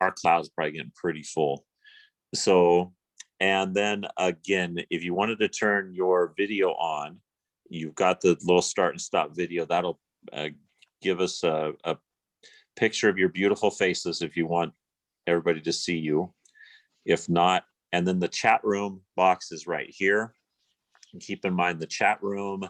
our cloud's probably getting pretty full. So, and then again, if you wanted to turn your video on, you've got the little start and stop video. That'll give us a picture of your beautiful faces if you want everybody to see you. If not, and then the chat room box is right here. And keep in mind the chat room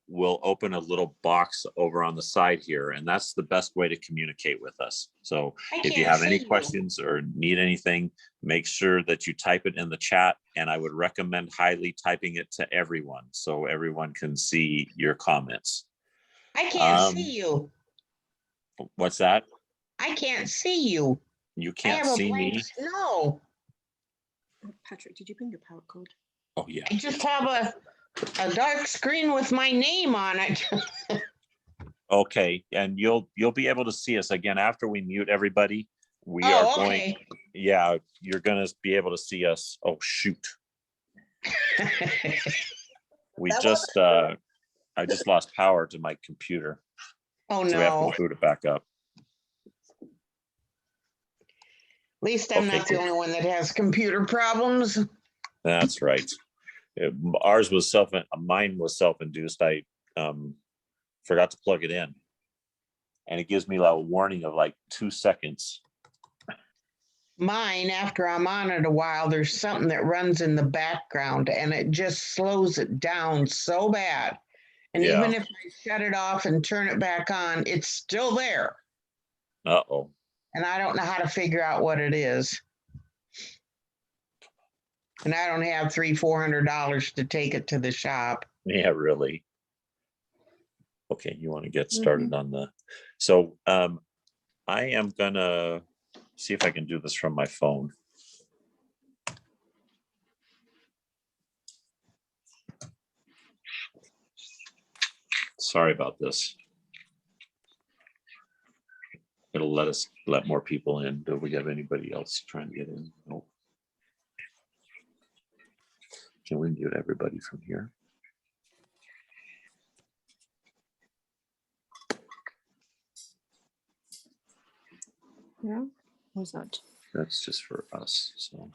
will open a little box over on the side here, and that's the best way to communicate with us. So if you have any questions or need anything, make sure that you type it in the chat, and I would recommend highly typing it to everyone so everyone can see your comments. I can't see you. What's that? I can't see you. You can't see me? No. Patrick, did you bring your power code? Oh yeah. I just have a dark screen with my name on it. Okay, and you'll be able to see us again after we mute everybody. We are going. Yeah, you're gonna be able to see us. Oh shoot. We just I just lost power to my computer. Oh no. So we have to boot it back up. At least I'm not the only one that has computer problems. That's right. Ours was mine was self-induced. I forgot to plug it in, and it gives me a warning of like 2 seconds. Mine, after I'm on it a while, there's something that runs in the background, and it just slows it down so bad. And even if I shut it off and turn it back on, it's still there. Uh-oh. And I don't know how to figure out what it is. And I don't have $300-400 to take it to the shop. Yeah, really. Okay, you want to get started on the. So I am gonna see if I can do this from my phone. Sorry about this. It'll let more people in. Do we have anybody else trying to get in? Nope. Can we mute everybody from here? Yeah, who's that? That's just for us. So.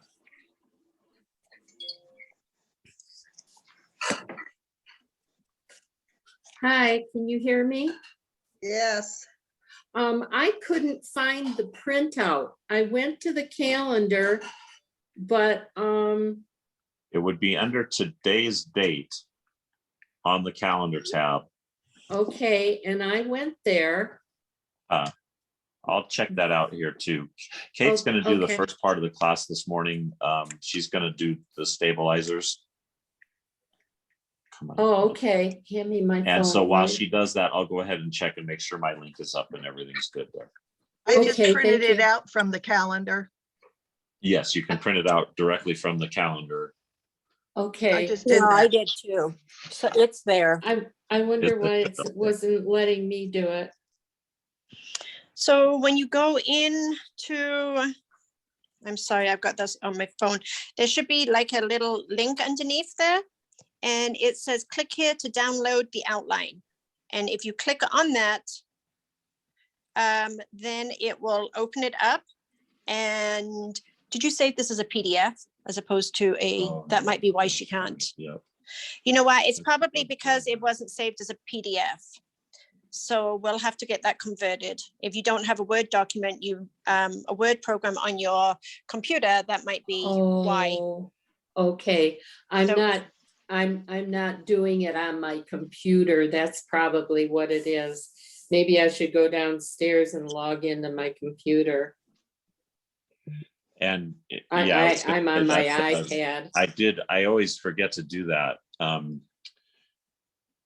Hi, can you hear me? Yes. I couldn't find the printout. I went to the calendar, but it would be under today's date on the calendar tab. Okay, and I went there. I'll check that out here too. Kate's going to do the first part of the class this morning. She's going to do the stabilizers. Come on. Oh, okay. Hand me my phone. And so while she does that, I'll go ahead and check and make sure my link is up and everything's good there. I just printed it out from the calendar. Yes, you can print it out directly from the calendar. Okay. I just did that. I did too. So it's there. I wonder why it wasn't letting me do it. So when you go into, I'm sorry, I've got this on my phone. There should be like a little link underneath there. And it says, click here to download the outline. And if you click on that, then it will open it up. And did you save this as a PDF as opposed to that might be why she can't. Yeah. You know what? It's probably because it wasn't saved as a PDF. So we'll have to get that converted. If you don't have a Word document, a Word program on your computer, that might be why. Okay. I'm not doing it on my computer. That's probably what it is. Maybe I should go downstairs and log into my computer. And I'm on my iPad. I always forget to do that.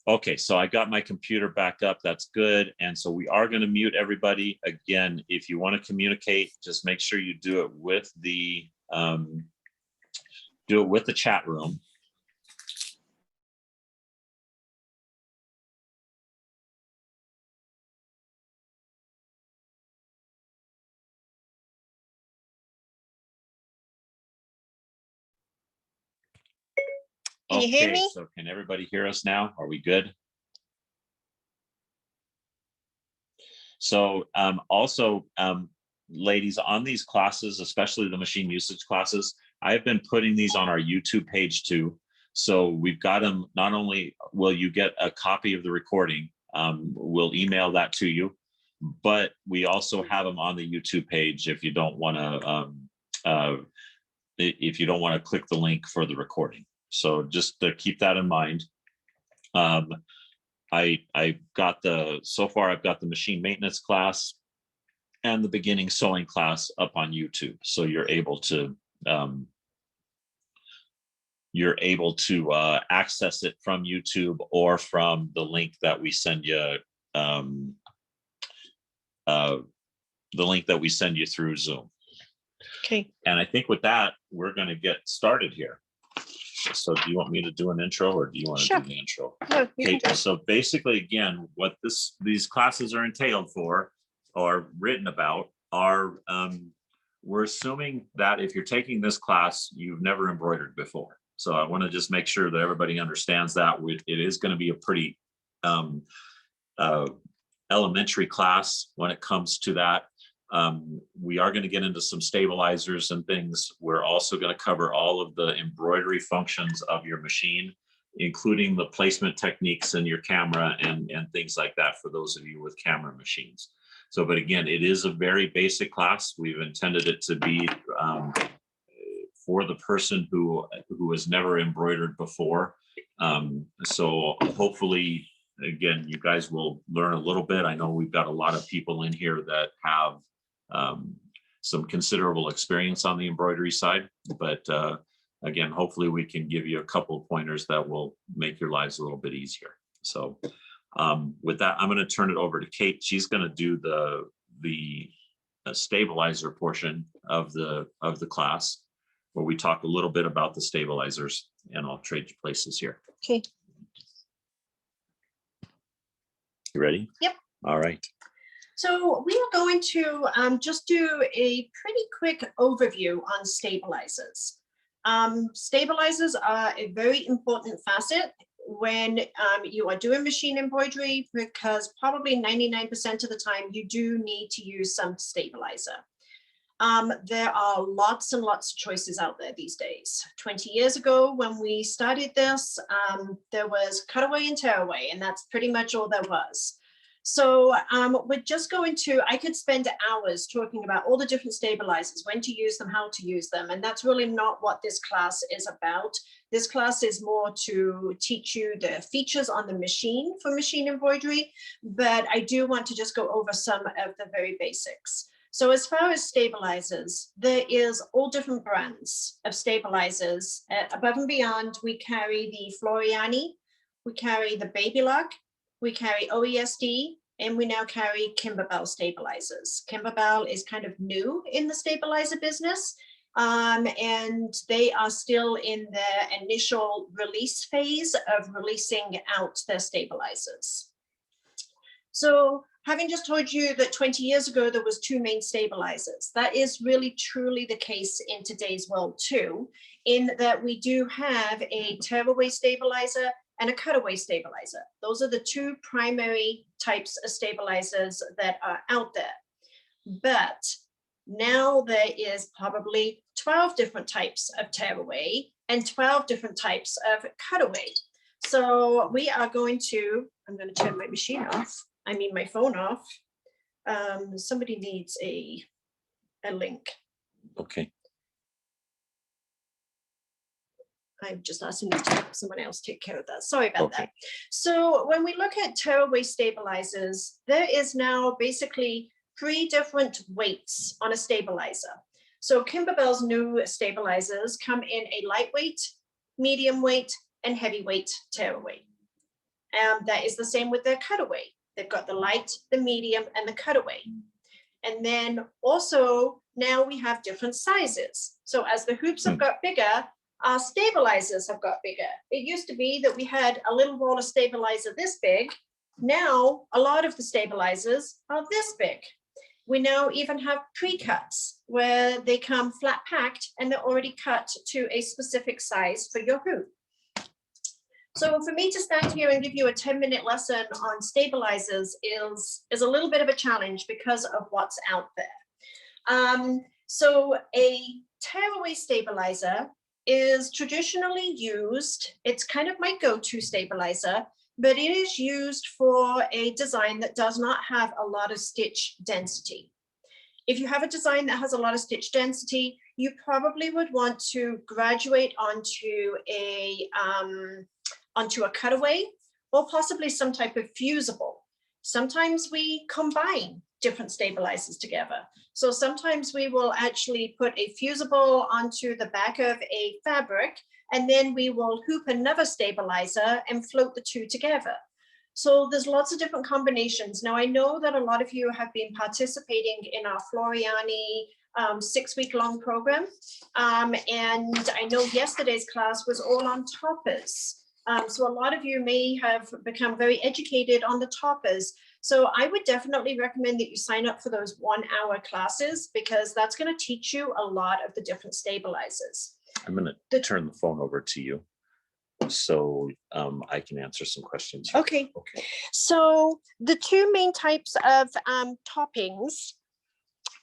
Okay, so I got my computer back up. That's good. And so we are going to mute everybody. Again, if you want to communicate, just make sure you do it with the chat room. Can you hear me? So can everybody hear us now? Are we good? So also, ladies, on these classes, especially the machine usage classes, I've been putting these on our YouTube page too. So we've got them, not only will you get a copy of the recording, we'll email that to you, but we also have them on the YouTube page if you don't want to click the link for the recording. So just to keep that in mind. I've got so far I've got the machine maintenance class and the beginning sewing class up on YouTube. So you're able to access it from YouTube or from the link that we send you, through Zoom. Okay. And I think with that, we're going to get started here. So do you want me to do an intro, or do you want to do the intro? No, you Okay, can do it. so basically, again, what these classes are entailed for or written about are, we're assuming that if you're taking this class, you've never embroidered before. So I want to just make sure that everybody understands that it is going to be a pretty elementary class when it comes to that. We are going to get into some stabilizers and things. We're also going to cover all of the embroidery functions of your machine, including the placement techniques in your camera and things like that for those of you with camera machines. So, but again, it is a very basic class. We've intended it to be for the person who has never embroidered before. So hopefully, again, you guys will learn a little bit. I know we've got a lot of people in here that have some considerable experience on the embroidery side, but again, hopefully we can give you a couple of pointers that will make your lives a little bit easier. So with that, I'm going to turn it over to Kate. She's going to do the stabilizer portion of the class, where we talk a little bit about the stabilizers, and I'll trade you places here. Okay. You ready? Yep. All right. So we are going to just do a pretty quick overview on stabilizers. Stabilizers are a very important facet when you are doing machine embroidery, because probably 99% of the time you do need to use some stabilizer. There are lots and lots of choices out there these days. 20 years ago, when we started this, there was cutaway and tearaway, and that's pretty much all there was. So we're just going to, I could spend hours talking about all the different stabilizers, when to use them, how to use them. And that's really not what this class is about. This class is more to teach you the features on the machine for machine embroidery, but I do want to just go over some of the very basics. So as far as stabilizers, there is all different brands of stabilizers. Above and beyond, we carry the Floriani, we carry the Babylock, we carry OESD, and we now carry Kimberbell stabilizers. Kimberbell is kind of new in the stabilizer business, and they are still in their initial release phase of releasing out their stabilizers. So having just told you that 20 years ago, there was two main stabilizers, that is really truly the case in today's world too, in that we do have a tearaway stabilizer and a cutaway stabilizer. Those are the two primary types of stabilizers that are out there. But now there is probably 12 different types of tearaway and 12 different types of cutaway. So we are going to, I'm going to turn my machine off. I mean, my phone off. Somebody needs a link. Okay. I've just asked him to have someone else take care of that. Sorry about that. So when we look at tearaway stabilizers, there is now basically 3 different weights on a stabilizer. So Kimberbell's new stabilizers come in a lightweight, medium weight, and heavyweight tearaway. And that is the same with their cutaway. They've got the light, the medium, and the cutaway. And then also now we have different sizes. So as the hoops have got bigger, our stabilizers have got bigger. It used to be that we had a little roller stabilizer this big. Now, a lot of the stabilizers are this big. We now even have pre-cuts where they come flat packed and they're already cut to a specific size for your hoop. So for me to stand here and give you a 10-minute lesson on stabilizers is a little bit of a challenge because of what's out there. So a tearaway stabilizer is traditionally used, it's kind of my go-to stabilizer, but it is used for a design that does not have a lot of stitch density. If you have a design that has a lot of stitch density, you probably would want to graduate onto a cutaway or possibly some type of fusible. Sometimes we combine different stabilizers together. So sometimes we will actually put a fusible onto the back of a fabric, and then we will hoop another stabilizer and float the two together. So there's lots of different combinations. Now I know that a lot of you have been participating in our Floriani 6-week-long program. And I know yesterday's class was all on toppers. So a lot of you may have become very educated on the toppers. So I would definitely recommend that you sign up for those 1-hour classes, because that's going to teach you a lot of the different stabilizers. I'm going to turn the phone over to you so I can answer some questions. Okay. So the two main types of toppings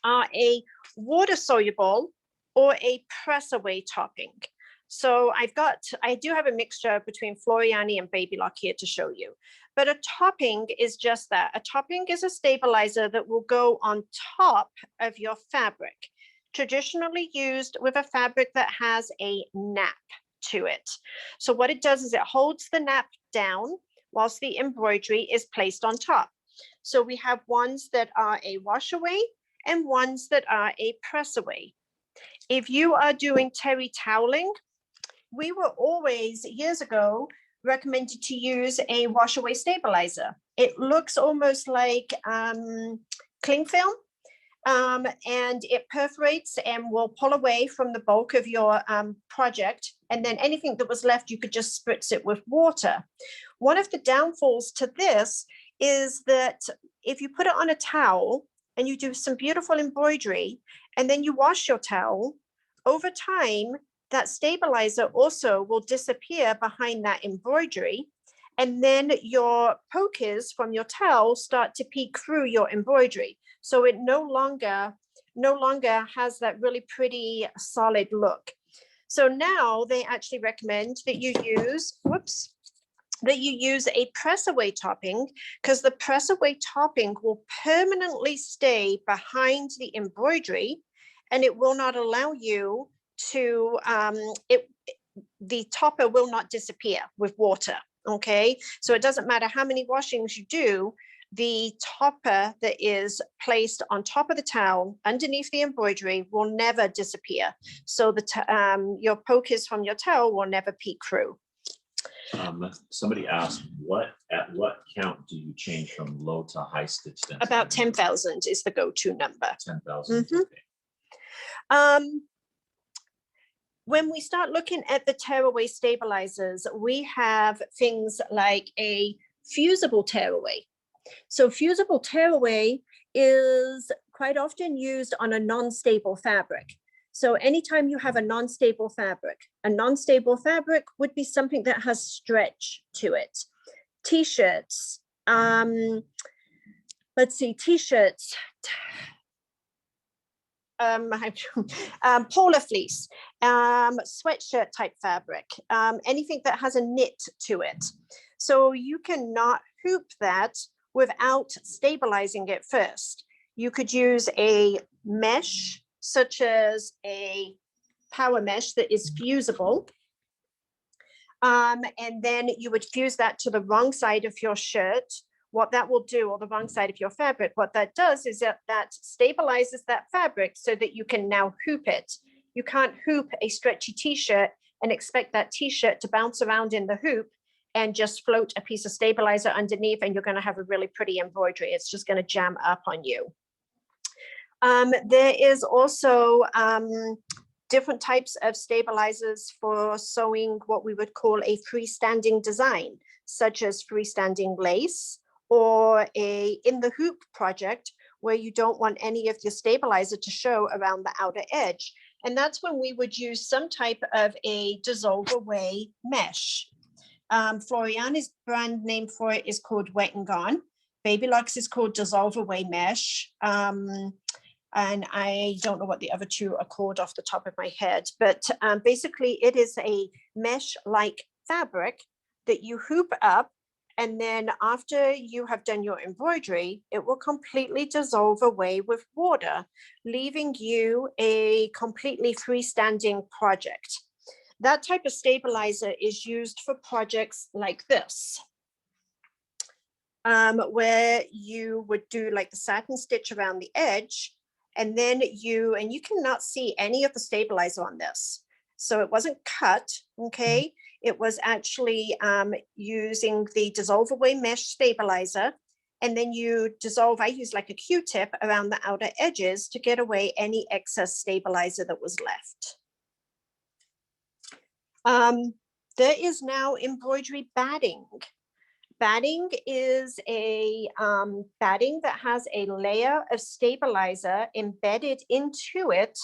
are a water soluble or a press away topping. So I do have a mixture between Floriani and Babylock here to show you, but a topping is just that. A topping is a stabilizer that will go on top of your fabric, traditionally used with a fabric that has a nap to it. So what it does is it holds the nap down whilst the embroidery is placed on top. So we have ones that are a wash away and ones that are a press away. If you are doing terry toweling, we were always, years ago, recommended to use a wash away stabilizer. It looks almost like cling film, and it perforates and will pull away from the bulk of your project. And then anything that was left, you could just spritz it with water. One of the downfalls to this is that if you put it on a towel and you do some beautiful embroidery, and then you wash your towel, over time, that stabilizer also will disappear behind that embroidery. And then your pokers from your towel start to peek through your embroidery. So it no longer has that really pretty solid look. So now they actually recommend that you use, a press away topping, because the press away topping will permanently stay behind the embroidery, and it will not allow you to, the topper will not disappear with water. Okay, so it doesn't matter how many washings you do, the topper that is placed on top of the towel underneath the embroidery will never disappear. So your pokers from your towel will never peek through. Somebody asked, at what count do you change from low to high stitch density? About 10,000 is the go-to number. 10,000. Mm-hmm. Okay. When we start looking at the tearaway stabilizers, we have things like a fusible tearaway. So fusible tearaway is quite often used on a non-stable fabric. So anytime you have a non-stable fabric would be something that has stretch to it. T-shirts, let's see, T-shirts, polar fleece, sweatshirt type fabric, anything that has a knit to it. So you cannot hoop that without stabilizing it first. You could use a mesh, such as a power mesh that is fusible. And then you would fuse that to the wrong side of your shirt. What that will do, or the wrong side of your fabric, what that does is that stabilizes that fabric so that you can now hoop it. You can't hoop a stretchy t-shirt and expect that t-shirt to bounce around in the hoop and just float a piece of stabilizer underneath, and you're going to have a really pretty embroidery. It's just going to jam up on you. There is also different types of stabilizers for sewing what we would call a freestanding design, such as freestanding lace, or a in the hoop project where you don't want any of your stabilizer to show around the outer edge. And that's when we would use some type of a dissolve away mesh. Floriani's brand name for it is called Wet and Gone. Babylock's is called Dissolve Away Mesh. And I don't know what the other two are called off the top of my head, but basically it is a mesh-like fabric that you hoop up, and then after you have done your embroidery, it will completely dissolve away with water, leaving you a completely freestanding project. That type of stabilizer is used for projects like this, where you would do like the satin stitch around the edge, and then you cannot see any of the stabilizer on this. So it wasn't cut, okay? It was actually using the dissolve away mesh stabilizer, and then you dissolve, I use like a Q-tip around the outer edges to get away any excess stabilizer that was left. There is now embroidery batting. Batting is a batting that has a layer of stabilizer embedded into it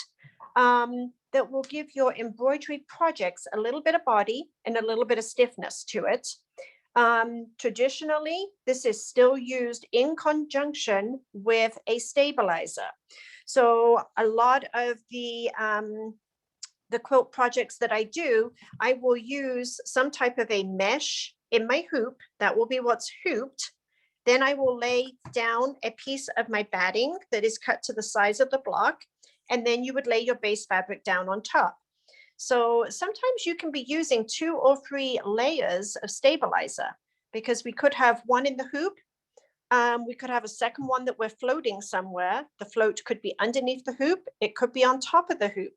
that will give your embroidery projects a little bit of body and a little bit of stiffness to it. Traditionally, this is still used in conjunction with a stabilizer. So a lot of the quilt projects that I do, I will use some type of a mesh in my hoop. That will be what's hooped. Then I will lay down a piece of my batting that is cut to the size of the block, and then you would lay your base fabric down on top. So sometimes you can be using 2 or 3 layers of stabilizer, because we could have one in the hoop. We could have a second one that we're floating somewhere. The float could be underneath the hoop. It could be on top of the hoop.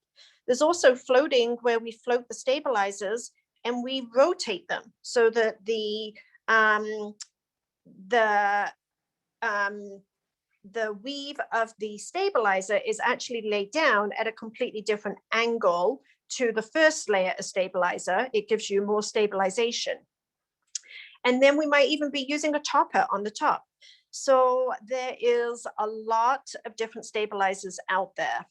There's also floating where we float the stabilizers and we rotate them so that the weave of the stabilizer is actually laid down at a completely different angle to the first layer of stabilizer. It gives you more stabilization. And then we might even be using a topper on the top. So there is a lot of different stabilizers out there.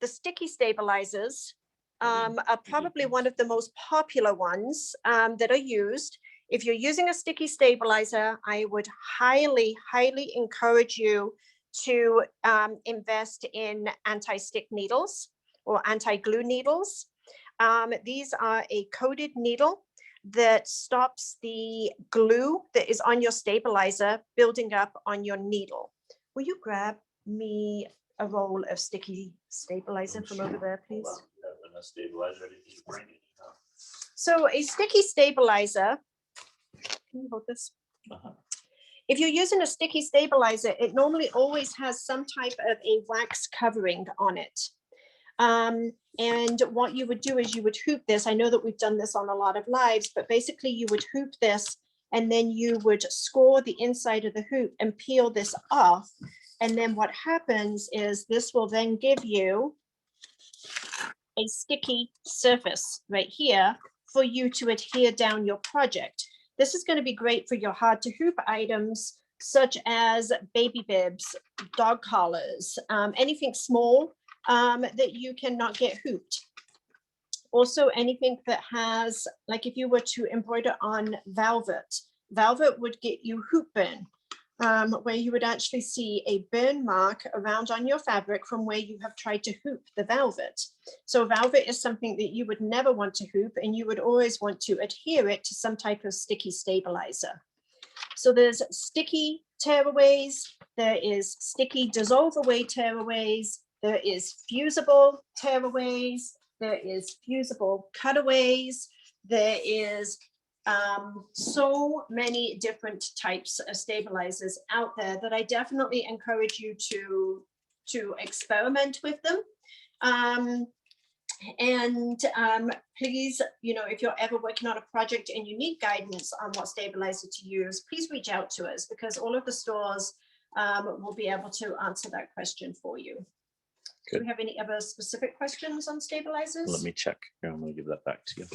The sticky stabilizers are probably one of the most popular ones that are used. If you're using a sticky stabilizer, I would highly, highly encourage you to invest in anti-stick needles or anti-glue needles. These are a coated needle that stops the glue that is on your stabilizer building up on your needle. Will you grab me a roll of sticky stabilizer from over there, please? So a sticky stabilizer, can you hold this? If you're using a sticky stabilizer, it normally always has some type of a wax covering on it. And what you would do is you would hoop this. I know that we've done this on a lot of lives, but basically you would hoop this and then you would score the inside of the hoop and peel this off. And then what happens is this will then give you a sticky surface right here for you to adhere down your project. This is going to be great for your hard to hoop items, such as baby bibs, dog collars, anything small that you cannot get hooped. Also anything that has, like if you were to embroider on velvet, velvet would get you hoop burn, where you would actually see a burn mark around on your fabric from where you have tried to hoop the velvet. So velvet is something that you would never want to hoop, and you would always want to adhere it to some type of sticky stabilizer. So there's sticky tearaways, there is sticky dissolve away tearaways, there is fusible tearaways, there is fusible cutaways, there is so many different types of stabilizers out there that I definitely encourage you to experiment with them. Please, if you're ever working on a project and you need guidance on what stabilizer to use, please reach out to us, because all of the stores will be able to answer that question for you. Good. Do we have any other specific questions on stabilizers? Let me check. Here, I'm going to give that back to you.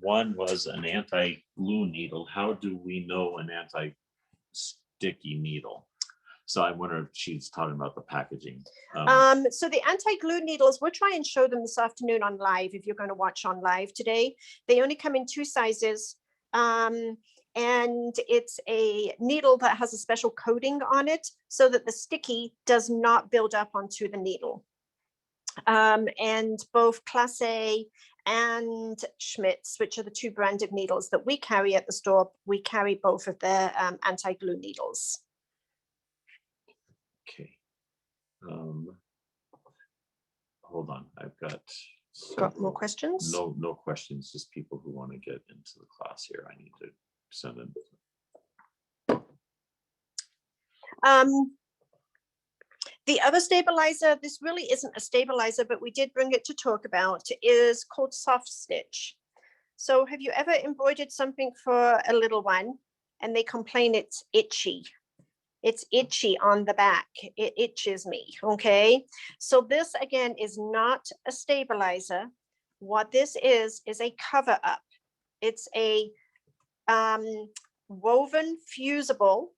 One was an anti-glue needle. How do we know an anti-sticky needle? So I wonder if she's talking about the packaging. So the anti-glue needles, we'll try and show them this afternoon on live if you're going to watch on live today. They only come in 2 sizes. and it's a needle that has a special coating on it so that the sticky does not build up onto the needle. And both Class A and Schmidt's, which are the two branded needles that we carry at the store, we carry both of their anti-glue needles. Okay. Hold on, I've got more questions? No questions, just people who want to get into the class here. I need to send them. The other stabilizer, this really isn't a stabilizer, but we did bring it to talk about, is called soft stitch. So have you ever embroidered something for a little one and they complain it's itchy? It's itchy on the back. It itches me, okay? So this again is not a stabilizer. What this is a cover up. It's a woven fusible.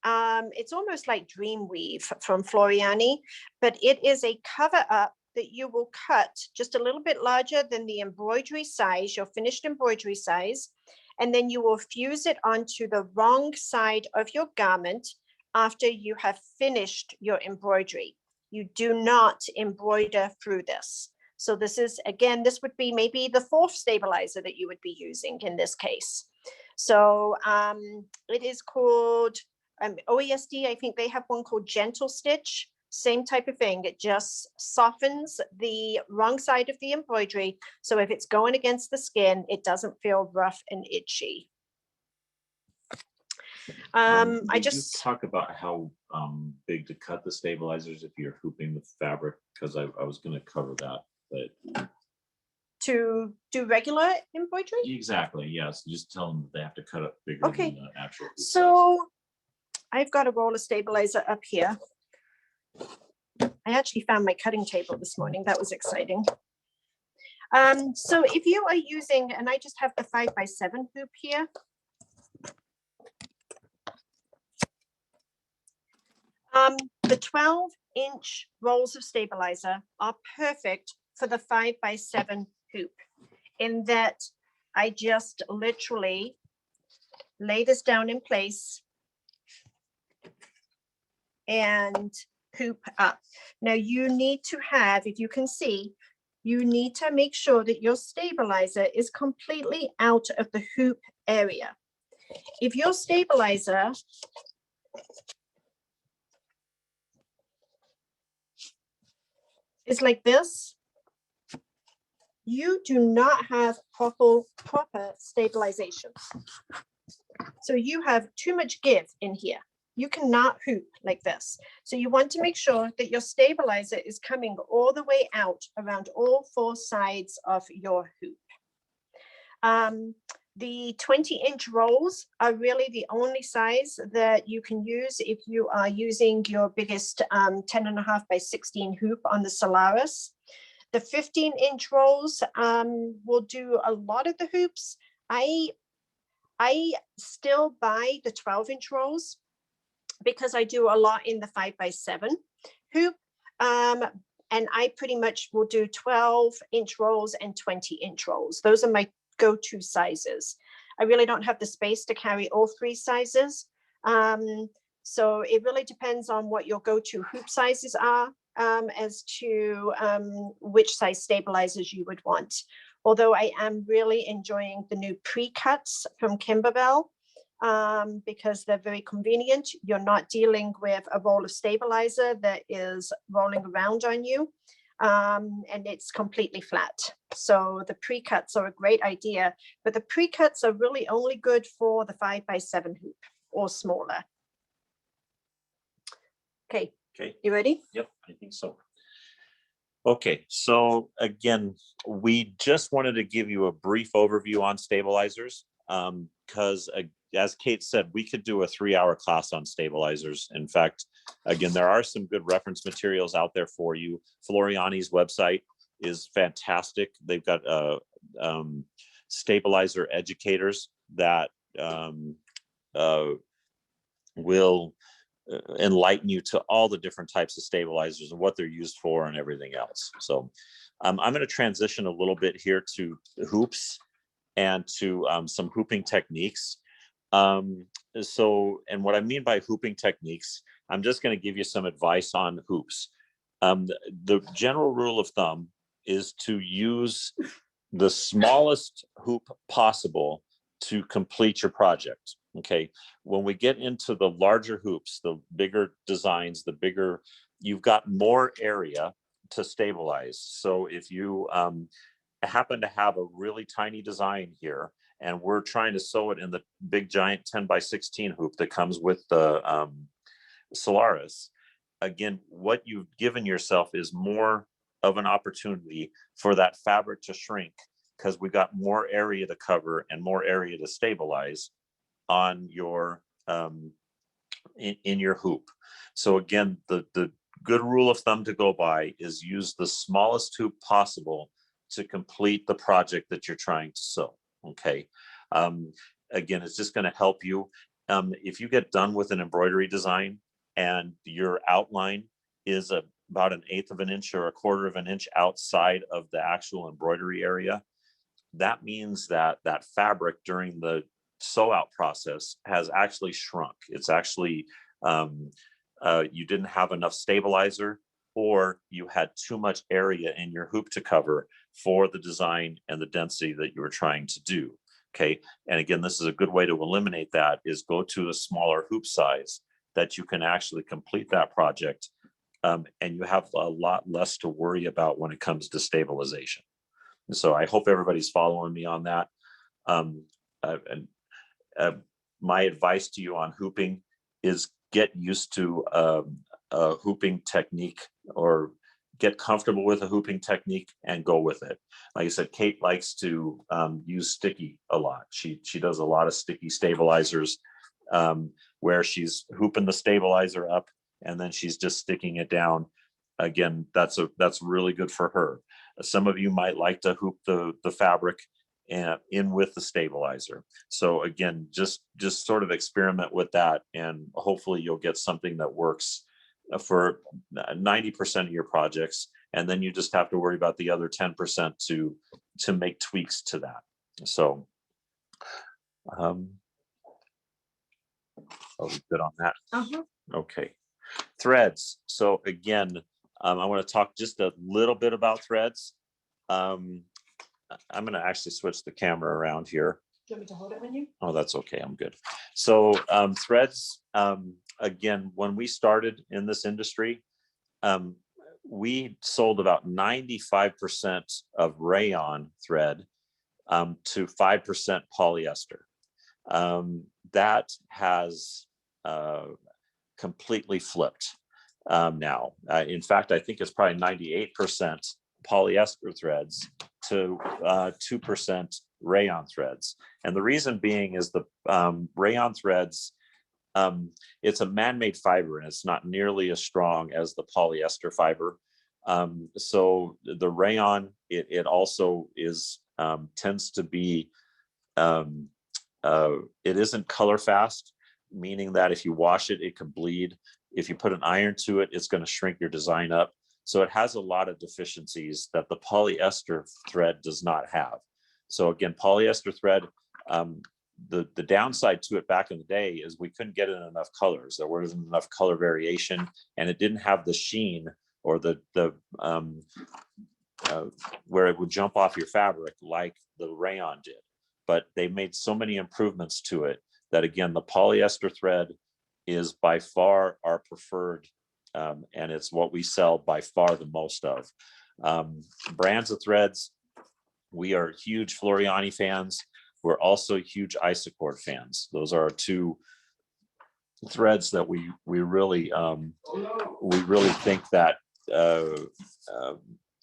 It's almost like dream weave from Floriani, but it is a cover up that you will cut just a little bit larger than the embroidery size, your finished embroidery size, and then you will fuse it onto the wrong side of your garment after you have finished your embroidery. You do not embroider through this. So this is, again, this would be maybe the fourth stabilizer that you would be using in this case. So it is called OESD. I think they have one called Gentle Stitch. Same type of thing. It just softens the wrong side of the embroidery. So if it's going against the skin, it doesn't feel rough and itchy. I just talk about how big to cut the stabilizers if you're hooping the fabric, because I was going to cover that, but to do regular embroidery. Exactly. Yes. Just tell them that they have to cut it bigger Okay. than the actual. So I've got a roll of stabilizer up here. I actually found my cutting table this morning. That was exciting. So if you are using, and I just have the 5x7 hoop here. The 12-inch rolls of stabilizer are perfect for the 5x7 hoop, in that I just literally lay this down in place and hoop up. Now you need to have, if you can see, you need to make sure that your stabilizer is completely out of the hoop area. If your stabilizer is like this, you do not have proper stabilization. So you have too much give in here. You cannot hoop like this. So you want to make sure that your stabilizer is coming all the way out around all four sides of your hoop. The 20-inch rolls are really the only size that you can use if you are using your biggest 10.5x16 hoop on the Solaris. The 15-inch rolls will do a lot of the hoops. I still buy the 12-inch rolls because I do a lot in the 5x7 hoop. And I pretty much will do 12-inch rolls and 20-inch rolls. Those are my go-to sizes. I really don't have the space to carry all three sizes. So it really depends on what your go-to hoop sizes are as to which size stabilizers you would want. Although I am really enjoying the new pre-cuts from Kimberbell because they're very convenient. You're not dealing with a roll of stabilizer that is rolling around on you. And it's completely flat. So the pre-cuts are a great idea, but the pre-cuts are really only good for the 5x7 hoop or smaller. Okay. Okay. You ready? Yep, I think so. Okay, so again, we just wanted to give you a brief overview on stabilizers because as Kate said, we could do a 3-hour class on stabilizers. In fact, again, there are some good reference materials out there for you. Floriani's website is fantastic. They've got stabilizer educators that will enlighten you to all the different types of stabilizers and what they're used for and everything else. So I'm going to transition a little bit here to hoops and to some hooping techniques. So, and what I mean by hooping techniques, I'm just going to give you some advice on hoops. The general rule of thumb is to use the smallest hoop possible to complete your project. Okay. When we get into the larger hoops, the bigger designs, the bigger, you've got more area to stabilize. So if you happen to have a really tiny design here, and we're trying to sew it in the big giant 10 by 16 hoop that comes with the Solaris, again, what you've given yourself is more of an opportunity for that fabric to shrink, because we got more area to cover and more area to stabilize on your in your hoop. So again, the good rule of thumb to go by is use the smallest hoop possible to complete the project that you're trying to sew. Okay. Again, it's just going to help you. If you get done with an embroidery design and your outline is about 1/8 of an inch or 1/4 of an inch outside of the actual embroidery area, that means that that fabric during the sew out process has actually shrunk. It's actually, you didn't have enough stabilizer, or you had too much area in your hoop to cover for the design and the density that you were trying to do. Okay. And again, this is a good way to eliminate that, is go to a smaller hoop size that you can actually complete that project. And you have a lot less to worry about when it comes to stabilization. And so I hope everybody's following me on that. My advice to you on hooping is get used to a hooping technique, or get comfortable with a hooping technique and go with it. Like I said, Kate likes to use sticky a lot. She does a lot of sticky stabilizers, where she's hooping the stabilizer up and then she's just sticking it down. Again, that's really good for her. Some of you might like to hoop the fabric in with the stabilizer. So again, just sort of experiment with that, and hopefully you'll get something that works for 90% of your projects. And then you just have to worry about the other 10% to make tweaks to that. So are we good on that? Okay. Threads. So again, I want to talk just a little bit about threads. I'm going to actually switch the camera around here. Do you want me to hold it when you? Oh, that's okay. I'm good. So threads, again, when we started in this industry, we sold about 95% of rayon thread to 5% polyester. That has completely flipped now. In fact, I think it's probably 98% polyester threads to 2% rayon threads. And the reason being is the rayon threads, it's a man-made fiber, and it's not nearly as strong as the polyester fiber. So the rayon, it also is tends to be, it isn't color fast, meaning that if you wash it, it can bleed. If you put an iron to it, it's going to shrink your design up. So it has a lot of deficiencies that the polyester thread does not have. So again, polyester thread, the downside to it back in the day is we couldn't get it in enough colors. There wasn't enough color variation, and it didn't have the sheen or the where it would jump off your fabric like the rayon did. But they made so many improvements to it that, again, the polyester thread is by far our preferred, and it's what we sell by far the most of. Brands of threads, we are huge Floriani fans. We're also huge Isacord fans. Those are our two threads that we really think that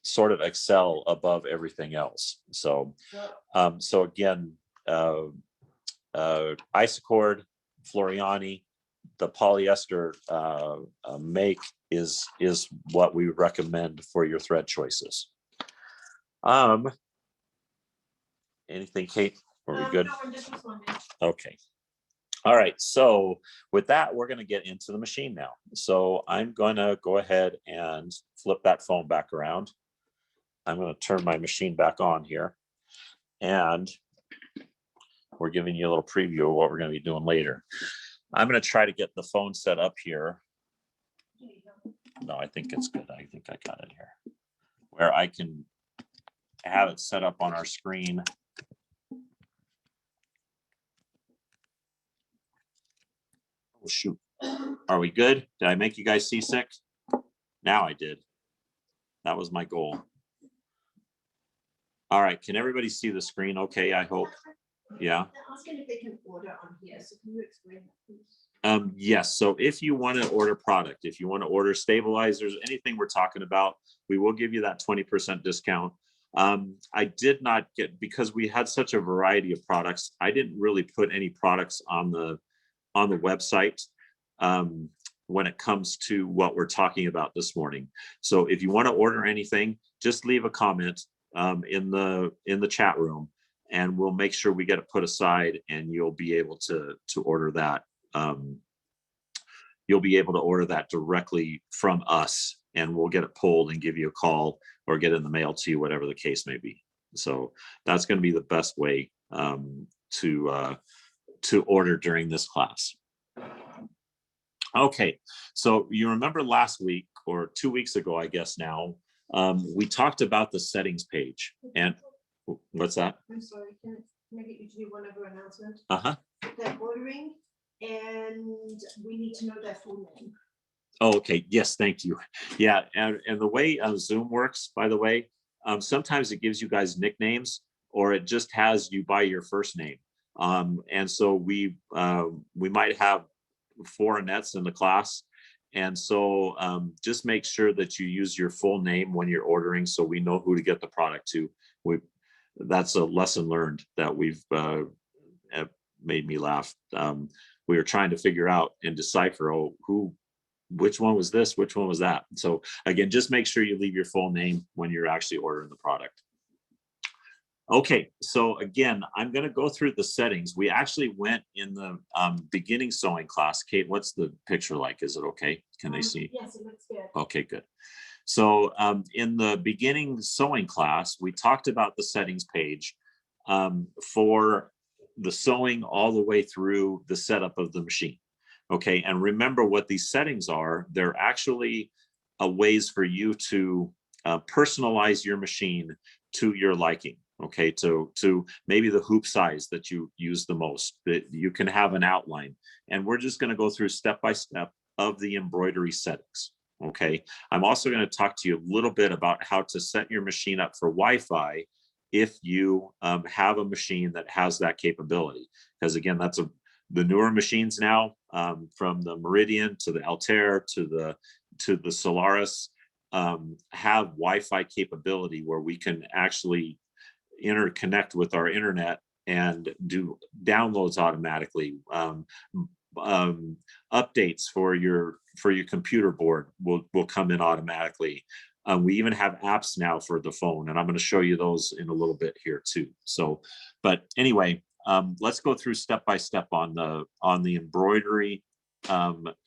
sort of excel above everything else. So so again, Isacord, Floriani, the polyester make is what we recommend for your thread choices. Anything, Kate? Are we good? No, I'm just responding. Okay. All right. So with that, we're going to get into the machine now. So I'm going to go ahead and flip that phone back around. I'm going to turn my machine back on here. And we're giving you a little preview of what we're going to be doing later. I'm going to try to get the phone set up here. No, I think it's good. I think I got it here, where I can have it set up on our screen. Oh, shoot. Are we good? Did I make you guys seasick? Now I did. That was my goal. All right. Can everybody see the screen okay, I hope? Yeah. Asking if they can order on here. So can you explain that, please? Yes. So if you want to order product, if you want to order stabilizers, anything we're talking about, we will give you that 20% discount. I did not get, because we had such a variety of products, I didn't really put any products on the website when it comes to what we're talking about this morning. So if you want to order anything, just leave a comment in the chat room, and we'll make sure we get it put aside, and you'll be able to order that. You'll be able to order that directly from us, and we'll get it pulled and give you a call or get it in the mail to you, whatever the case may be. So that's going to be the best way to order during this class. Okay, so you remember last week or 2 weeks ago, I guess now, we talked about the settings page. And what's that? I'm sorry, can I get you to do one other announcement? Uh-huh. They're ordering, and we need to know their full name. Oh, okay. Yes, thank you. Yeah, and the way Zoom works, by the way, sometimes it gives you guys nicknames, or it just has you by your first name. And so we might have 4 Annettes in the class. And so just make sure that you use your full name when you're ordering, so we know who to get the product to. That's a lesson learned that we've made me laugh. We were trying to figure out and decipher, which one was this, which one was that. So again, just make sure you leave your full name when you're actually ordering the product. Okay, so again, I'm going to go through the settings. We actually went in the beginning sewing class. Kate, what's the picture like? Is it okay? Can they see? Yes, it looks good. Okay, good. So in the beginning sewing class, we talked about the settings page for the sewing all the way through the setup of the machine. Okay, and remember what these settings are. They're actually ways for you to personalize your machine to your liking. Okay, to maybe the hoop size that you use the most, that you can have an outline. And we're just going to go through step by step of the embroidery settings. Okay, I'm also going to talk to you a little bit about how to set your machine up for Wi-Fi if you have a machine that has that capability. Because again, that's the newer machines now, from the Meridian to the Altair to the Solaris, have Wi-Fi capability where we can actually interconnect with our internet and do downloads automatically. Updates for your computer board will come in automatically. We even have apps now for the phone, and I'm going to show you those in a little bit here too. So, but anyway, let's go through step by step on the embroidery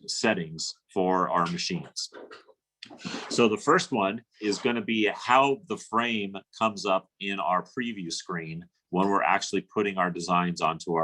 settings for our machines. So the first one is going to be how the frame comes up in our preview screen when we're actually putting our designs onto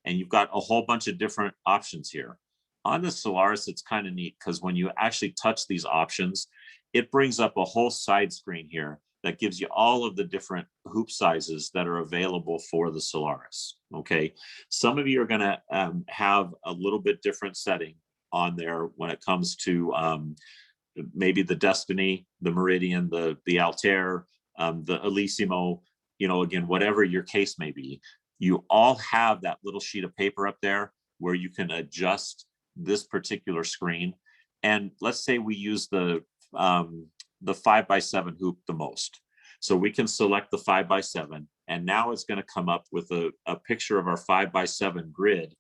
and you've got a whole bunch of different options here. On the Solaris, it's kind of neat because when you actually touch these options, it brings up a whole side screen here that gives you all of the different hoop sizes that are available for the Solaris. Okay, some of you are going to have a little bit different setting on there when it comes to maybe the Destiny, the Meridian, the Altair, the Elissimo, again, whatever your case may be, you all have that little sheet of paper up there where you can adjust this particular screen. And let's say we use the 5x7 hoop the most. So we can select the 5x7, and now it's going to come up with a picture of our 5x7 grid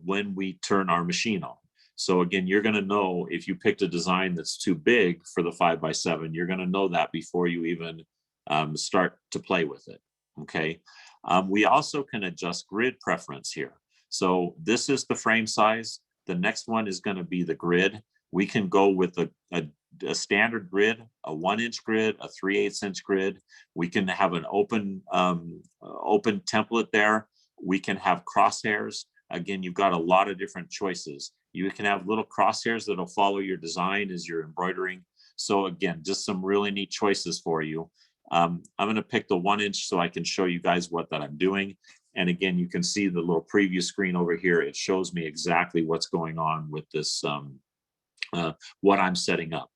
when we turn our machine on. So again, you're going to know if you picked a design that's too big for the 5x7, you're going to know that before you even start to play with it. Okay. We also can adjust grid preference here. So this is the frame size. The next one is going to be the grid. We can go with a standard grid, a 1-inch grid, a 3/8 inch grid. We can have an open template there. We can have crosshairs. Again, you've got a lot of different choices. You can have little crosshairs that'll follow your design as you're embroidering. So again, just some really neat choices for you. I'm going to pick the 1-inch so I can show you guys what that I'm doing. And again, you can see the little preview screen over here. It shows me exactly what's going on with this, what I'm setting up.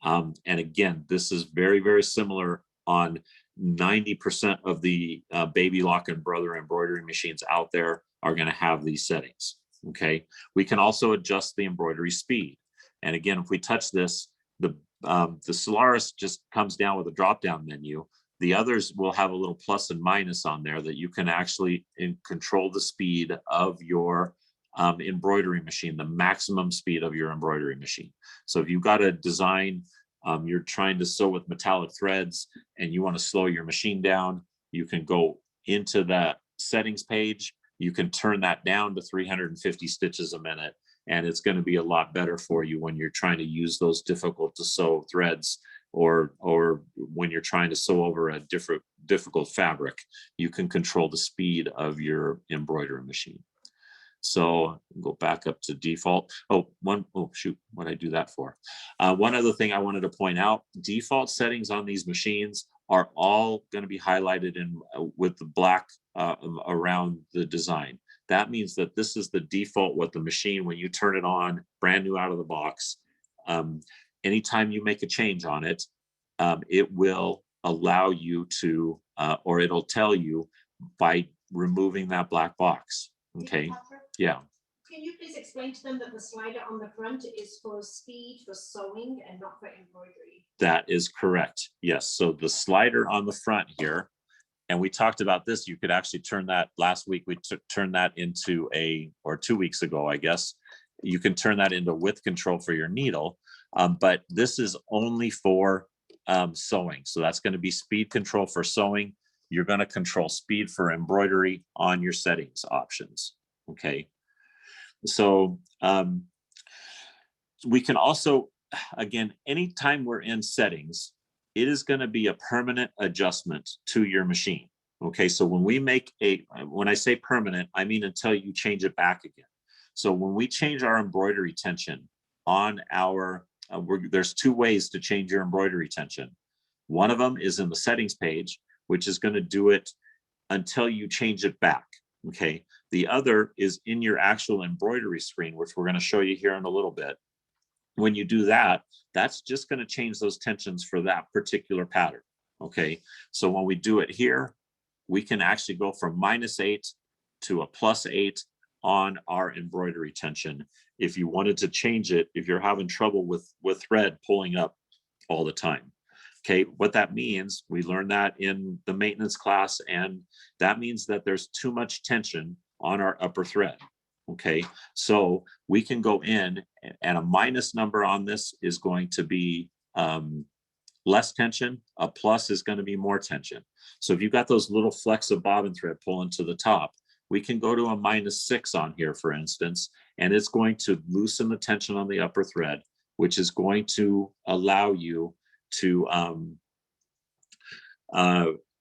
And again, this is very, very similar on 90% of the Babylock and Brother embroidery machines out there are going to have these settings. Okay, we can also adjust the embroidery speed. And again, if we touch this, the Solaris just comes down with a drop-down menu. The others will have a little plus and minus on there that you can actually control the speed of your embroidery machine, the maximum speed of your embroidery machine. So if you've got a design, you're trying to sew with metallic threads and you want to slow your machine down, you can go into that settings page. You can turn that down to 350 stitches a minute, and it's going to be a lot better for you when you're trying to use those difficult to sew threads, or when you're trying to sew over a difficult fabric. You can control the speed of your embroidery machine. So go back up to default. Oh shoot, what did I do that for? One other thing I wanted to point out, default settings on these machines are all going to be highlighted in with the black around the design. That means that this is the default what the machine, when you turn it on brand new out of the box, anytime you make a change on it, it will allow you to, or it'll tell you by removing that black box. Okay. Yeah. Can you please explain to them that the slider on the front is for speed for sewing and not for embroidery? That is correct. Yes. So the slider on the front here, and we talked about this, you could actually turn that last week. We turned that into or 2 weeks ago, I guess. You can turn that into width control for your needle. But this is only for sewing. So that's going to be speed control for sewing. You're going to control speed for embroidery on your settings options. Okay. So we can also, again, anytime we're in settings, it is going to be a permanent adjustment to your machine. Okay. So when we make when I say permanent, I mean until you change it back again. So when we change our embroidery tension on our, there's 2 ways to change your embroidery tension. One of them is in the settings page, which is going to do it until you change it back. Okay. The other is in your actual embroidery screen, which we're going to show you here in a little bit. When you do that, that's just going to change those tensions for that particular pattern. Okay. So when we do it here, we can actually go from -8 to a +8 on our embroidery tension. If you wanted to change it, if you're having trouble with thread pulling up all the time. Okay, what that means, we learned that in the maintenance class, and that means that there's too much tension on our upper thread. Okay, so we can go in, and a minus number on this is going to be less tension, a plus is going to be more tension. So if you've got those little flecks of bobbin thread pulling to the top, we can go to a -6 on here, for instance, and it's going to loosen the tension on the upper thread, which is going to allow you to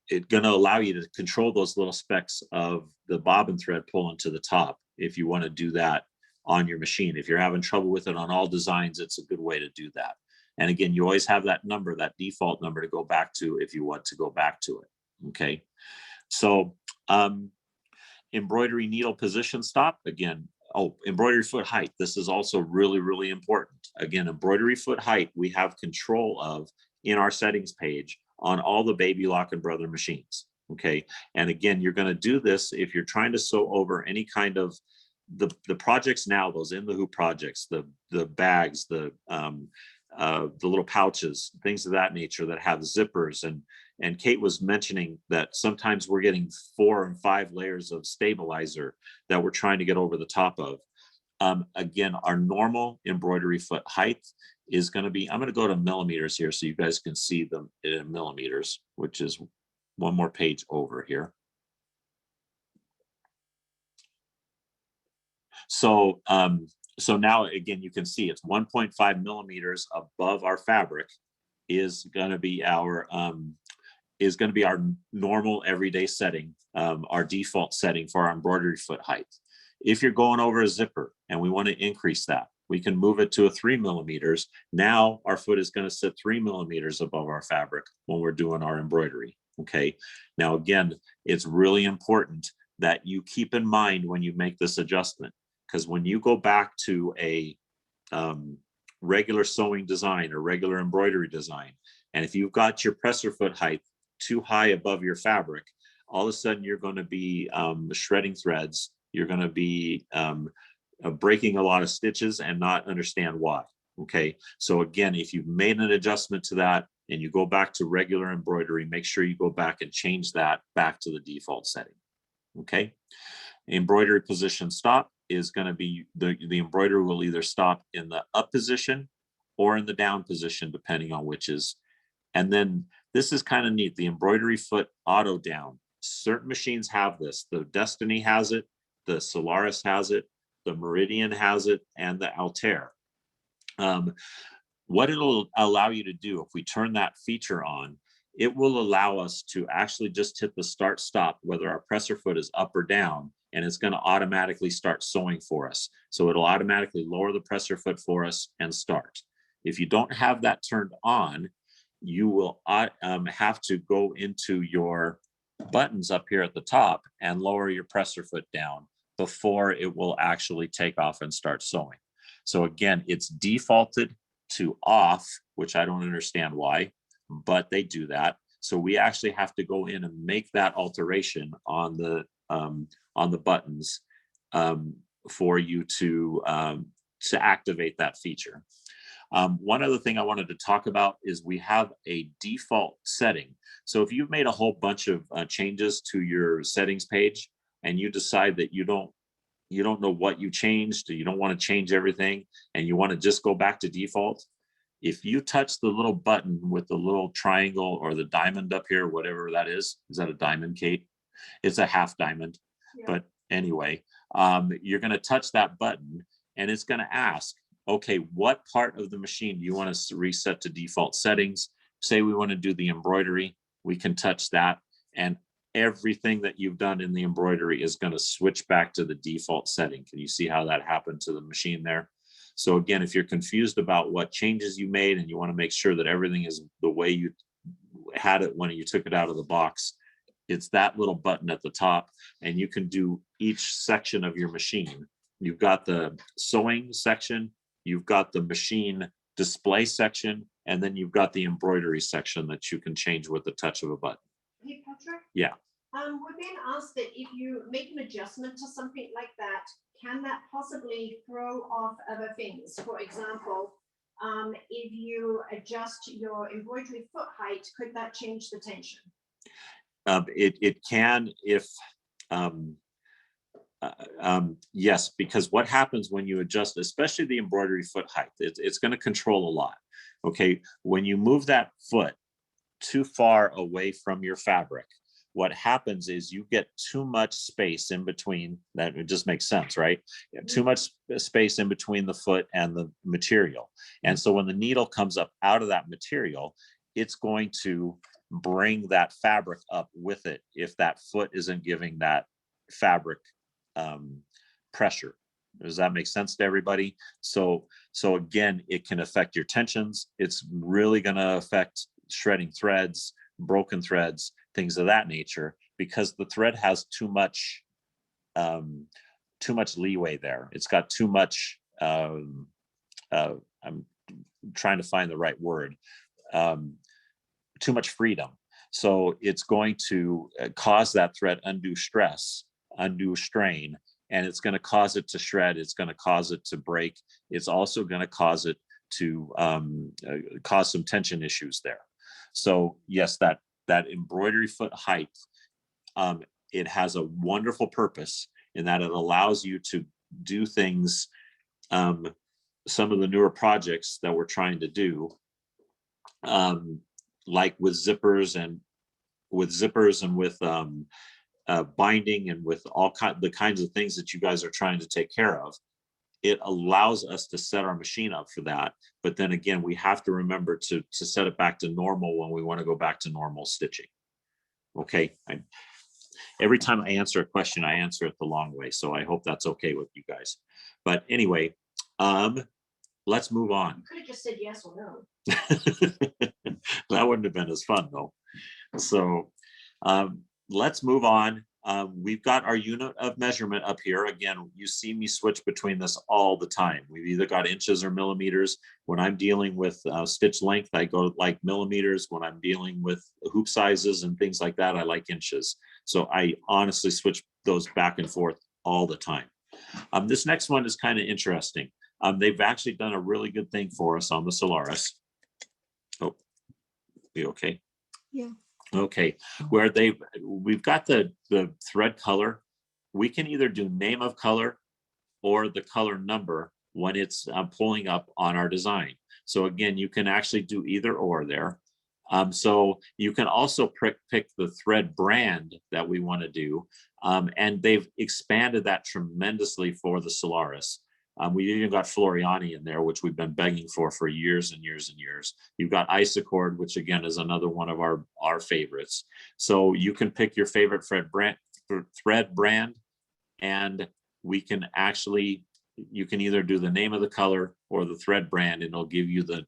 it's going to allow you to control those little specks of the bobbin thread pulling to the top if you want to do that on your machine. If you're having trouble with it on all designs, it's a good way to do that. And again, you always have that number, that default number to go back to if you want to go back to it. Okay. So embroidery needle position stop, again, embroidery foot height. This is also really, really important. Again, embroidery foot height, we have control of in our settings page on all the Babylock and Brother machines. Okay. And again, you're going to do this if you're trying to sew over any kind of the projects now, those in the hoop projects, the bags, the little pouches, things of that nature that have zippers. And Kate was mentioning that sometimes we're getting 4 and 5 layers of stabilizer that we're trying to get over the top of. Again, our normal embroidery foot height is going to be, I'm going to go to millimeters here so you guys can see them in millimeters, which is one more page over here. So So now again, you can see it's 1.5 millimeters above our fabric is going to be our normal everyday setting, our default setting for our embroidery foot height. If you're going over a zipper and we want to increase that, we can move it to a 3 millimeters. Now our foot is going to sit 3 millimeters above our fabric when we're doing our embroidery. Okay. Now, again, it's really important that you keep in mind when you make this adjustment, because when you go back to a regular sewing design or regular embroidery design, and if you've got your presser foot height too high above your fabric, all of a sudden you're going to be shredding threads. You're going to be breaking a lot of stitches and not understand why. Okay. So again, if you've made an adjustment to that and you go back to regular embroidery, make sure you go back and change that back to the default setting. Okay. Embroidery position stop is going to be the embroidery will either stop in the up position or in the down position, depending on which is. And then this is kind of neat. The embroidery foot auto down. Certain machines have this. The Destiny has it. The Solaris has it. The Meridian has it, and the Altair. What it'll allow you to do, if we turn that feature on, it will allow us to actually just hit the start stop, whether our presser foot is up or down, and it's going to automatically start sewing for us. So it'll automatically lower the presser foot for us and start. If you don't have that turned on, you will have to go into your buttons up here at the top and lower your presser foot down before it will actually take off and start sewing. So again, it's defaulted to off, which I don't understand why, but they do that. So we actually have to go in and make that alteration on the buttons for you to activate that feature. One other thing I wanted to talk about is we have a default setting. So if you've made a whole bunch of changes to your settings page and you decide that you don't know what you changed, you don't want to change everything, and you want to just go back to default, if you touch the little button with the little triangle or the diamond up here, whatever that is that a diamond, Kate? It's a half diamond. Yeah. But anyway, you're going to touch that button and it's going to ask, okay, what part of the machine do you want us to reset to default settings? Say we want to do the embroidery, we can touch that, and everything that you've done in the embroidery is going to switch back to the default setting. Can you see how that happened to the machine there? So again, if you're confused about what changes you made and you want to make sure that everything is the way you had it when you took it out of the box, it's that little button at the top, and you can do each section of your machine. You've got the sewing section, you've got the machine display section, and then you've got the embroidery section that you can change with the touch of a button. Hey, Patrick? Yeah. We're being asked that if you make an adjustment to something like that, can that possibly throw off other things? For example, if you adjust your embroidery foot height, could that change the tension? It can if, yes, because what happens when you adjust, especially the embroidery foot height, it's going to control a lot. Okay, when you move that foot too far away from your fabric, what happens is you get too much space in between. That it just makes sense, right? Too much space in between the foot and the material. And so when the needle comes up out of that material, it's going to bring that fabric up with it if that foot isn't giving that fabric pressure. Does that make sense to everybody? So again, it can affect your tensions. It's really going to affect shredding threads, broken threads, things of that nature, because the thread has too much leeway there. It's got too much, I'm trying to find the right word, too much freedom. So it's going to cause that thread undue stress, undue strain, and it's going to cause it to shred. It's going to cause it to break. It's also going to cause it to cause some tension issues there. So yes, that embroidery foot height, it has a wonderful purpose in that it allows you to do things, some of the newer projects that we're trying to do, like with zippers and with binding and with all the kinds of things that you guys are trying to take care of. it allows us to set our machine up for that. But then again, we have to remember to set it back to normal when we want to go back to normal stitching. Okay. Every time I answer a question, I answer it the long way. So I hope that's okay with you guys. But anyway, let's move on. You could have just said yes or no. That wouldn't have been as fun though. So let's move on. We've got our unit of measurement up here. Again, you see me switch between this all the time. We've either got inches or millimeters. When I'm dealing with stitch length, I go like millimeters. When I'm dealing with hoop sizes and things like that, I like inches. So I honestly switch those back and forth all the time. This next one is kind of interesting. They've actually done a really good thing for us on the Solaris. Oh, you okay? Yeah. Okay, where we've got the thread color. We can either do name of color or the color number when it's pulling up on our design. So again, you can actually do either or there. So you can also pick the thread brand that we want to do. And they've expanded that tremendously for the Solaris. We even got Floriani in there, which we've been begging for years and years and years. You've got Isocord, which again is another one of our favorites. So you can pick your favorite thread brand, and we can actually, you can either do the name of the color or the thread brand, and it'll give you the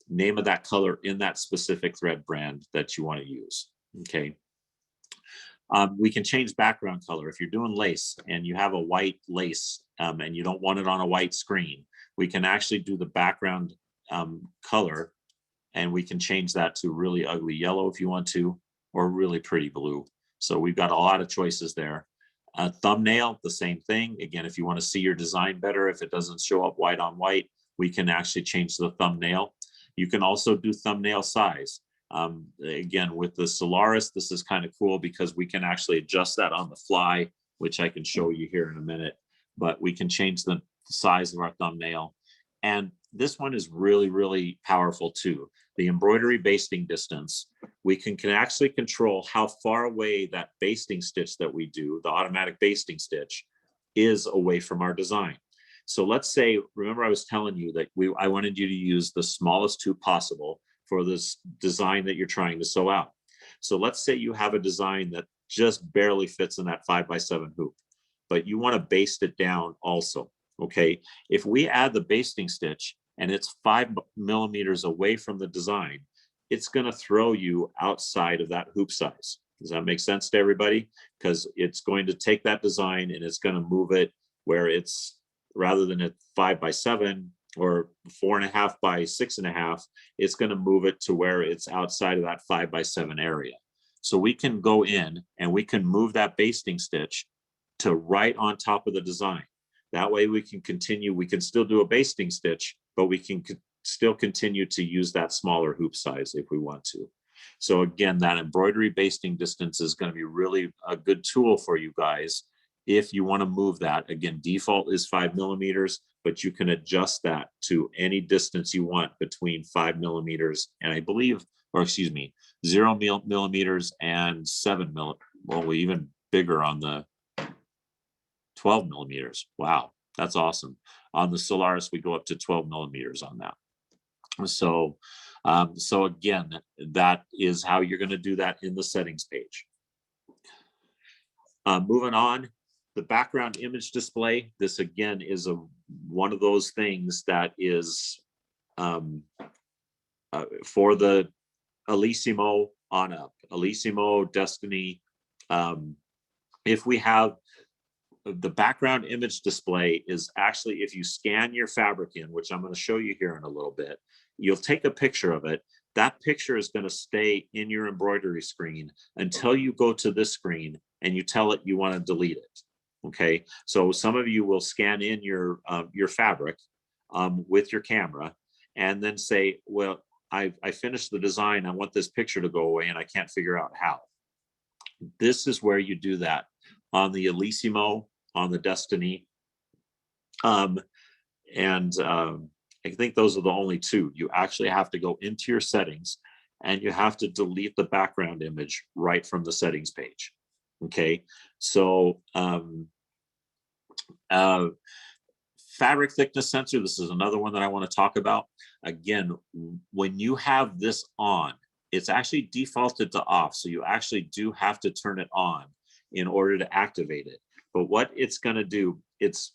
name of that color in that specific thread brand that you want to use. Okay. We can change background color. If you're doing lace and you have a white lace and you don't want it on a white screen, we can actually do the background color, and we can change that to really ugly yellow if you want to, or really pretty blue. So we've got a lot of choices there. Thumbnail, the same thing. Again, if you want to see your design better, if it doesn't show up white on white, we can actually change the thumbnail. You can also do thumbnail size. Again, with the Solaris, this is kind of cool because we can actually adjust that on the fly, which I can show you here in a minute, but we can change the size of our thumbnail. And this one is really, really powerful too. The embroidery basting distance, we can actually control how far away that basting stitch that we do, the automatic basting stitch, is away from our design. So let's say, remember I was telling you that I wanted you to use the smallest hoop possible for this design that you're trying to sew out. So let's say you have a design that just barely fits in that 5x7 hoop, but you want to baste it down also. Okay, if we add the basting stitch and it's 5 millimeters away from the design, it's going to throw you outside of that hoop size. Does that make sense to everybody? Because it's going to take that design and it's going to move it where it's, rather than at 5x7 or 4.5 by 6.5, it's going to move it to where it's outside of that 5x7 area. So we can go in and we can move that basting stitch to right on top of the design. That way we can continue, we can still do a basting stitch, but we can still continue to use that smaller hoop size if we want to. So again, that embroidery basting distance is going to be really a good tool for you guys if you want to move that. Again, default is 5 millimeters, but you can adjust that to any distance you want between 5 millimeters and I believe, or excuse me, 0 millimeters and 7 millimeters. Well, even bigger on the 12 millimeters. Wow, that's awesome. On the Solaris, we go up to 12 millimeters on that. So, so again, that is how you're going to do that in the settings page. Moving on, the background image display. This again is one of those things that is for the Elissimo on up. Elissimo, Destiny. If we have the background image display is actually, if you scan your fabric in, which I'm going to show you here in a little bit, you'll take a picture of it. That picture is going to stay in your embroidery screen until you go to this screen and you tell it you want to delete it. Okay, so some of you will scan in your fabric with your camera and then say, well, I finished the design. I want this picture to go away and I can't figure out how. This is where you do that on the Elissimo, on the Destiny. I think those are the only two. You actually have to go into your settings and you have to delete the background image right from the settings page. Okay, so Fabric thickness sensor, this is another one that I want to talk about. Again, when you have this on, it's actually defaulted to off, so you actually do have to turn it on in order to activate it. But what it's going to do, it's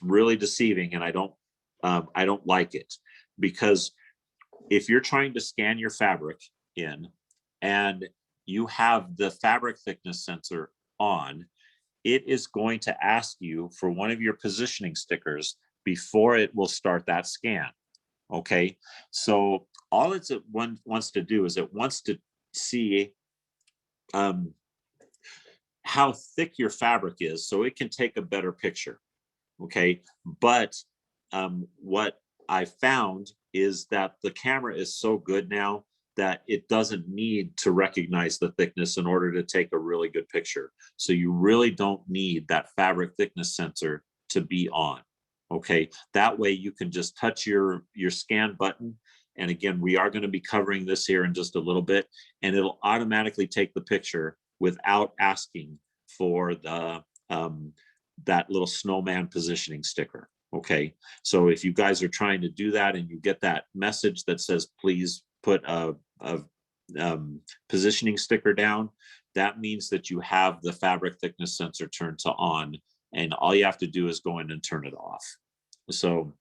really deceiving, and I don't like it, because if you're trying to scan your fabric in and you have the fabric thickness sensor on, it is going to ask you for one of your positioning stickers before it will start that scan. Okay, so all it wants to do is it wants to see how thick your fabric is so it can take a better picture. Okay, but what I found is that the camera is so good now that it doesn't need to recognize the thickness in order to take a really good picture. So you really don't need that fabric thickness sensor to be on. Okay, that way you can just touch your scan button. And again, we are going to be covering this here in just a little bit, and it'll automatically take the picture without asking for the that little snowman positioning sticker. Okay, so if you guys are trying to do that and you get that message that says please put a positioning sticker down, that means that you have the fabric thickness sensor turned to on, and all you have to do is go in and turn it off. So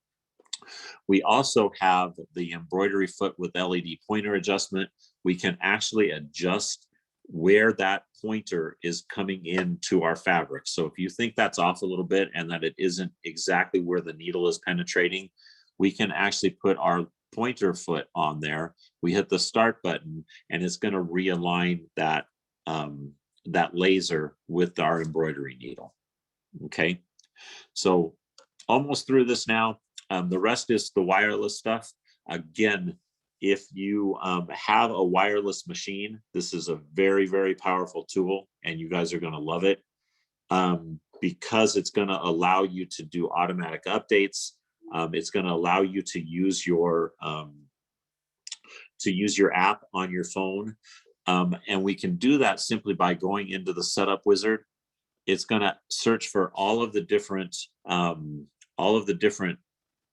we also have the embroidery foot with LED pointer adjustment. We can actually adjust where that pointer is coming into our fabric. So if you think that's off a little bit and that it isn't exactly where the needle is penetrating, we can actually put our pointer foot on there. We hit the start button and it's going to realign that that laser with our embroidery needle. Okay, so almost through this now. The rest is the wireless stuff. Again, if you have a wireless machine, this is a very, very powerful tool, and you guys are going to love it because it's going to allow you to do automatic updates. It's going to allow you to use your app on your phone, and we can do that simply by going into the setup wizard. It's going to search for all of the different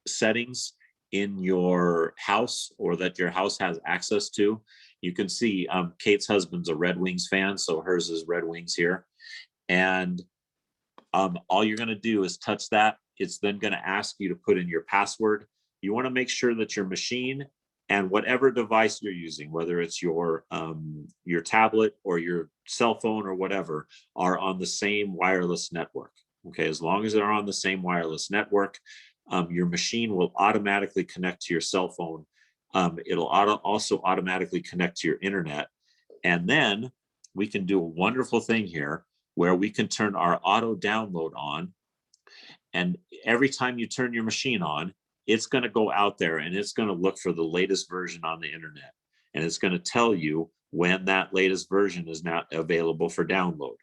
settings in your house or that your house has access to. You can see Kate's husband's a Red Wings fan, so hers is Red Wings here. And all you're going to do is touch that. It's then going to ask you to put in your password. You want to make sure that your machine and whatever device you're using, whether it's your tablet or your cell phone or whatever, are on the same wireless network. Okay, as long as they're on the same wireless network, your machine will automatically connect to your cell phone. It'll also automatically connect to your internet. And then we can do a wonderful thing here where we can turn our auto download on. And every time you turn your machine on, it's going to go out there and it's going to look for the latest version on the internet. And it's going to tell you when that latest version is now available for download.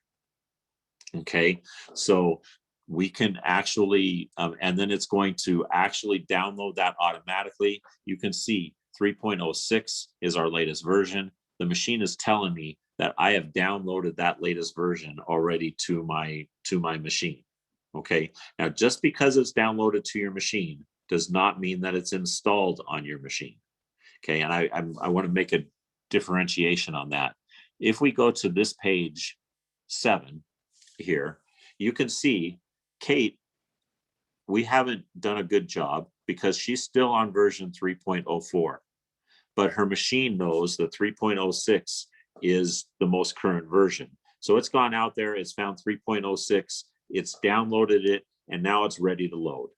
Okay, so we can actually, and then it's going to actually download that automatically. You can see 3.06 is our latest version. The machine is telling me that I have downloaded that latest version already to my machine. Okay, now just because it's downloaded to your machine does not mean that it's installed on your machine. Okay, and I want to make a differentiation on that. If we go to this page 7 here, you can see Kate, we haven't done a good job because she's still on version 3.04, but her machine knows that 3.06 is the most current version. So it's gone out there, it's found 3.06, it's downloaded it, and now it's ready to load.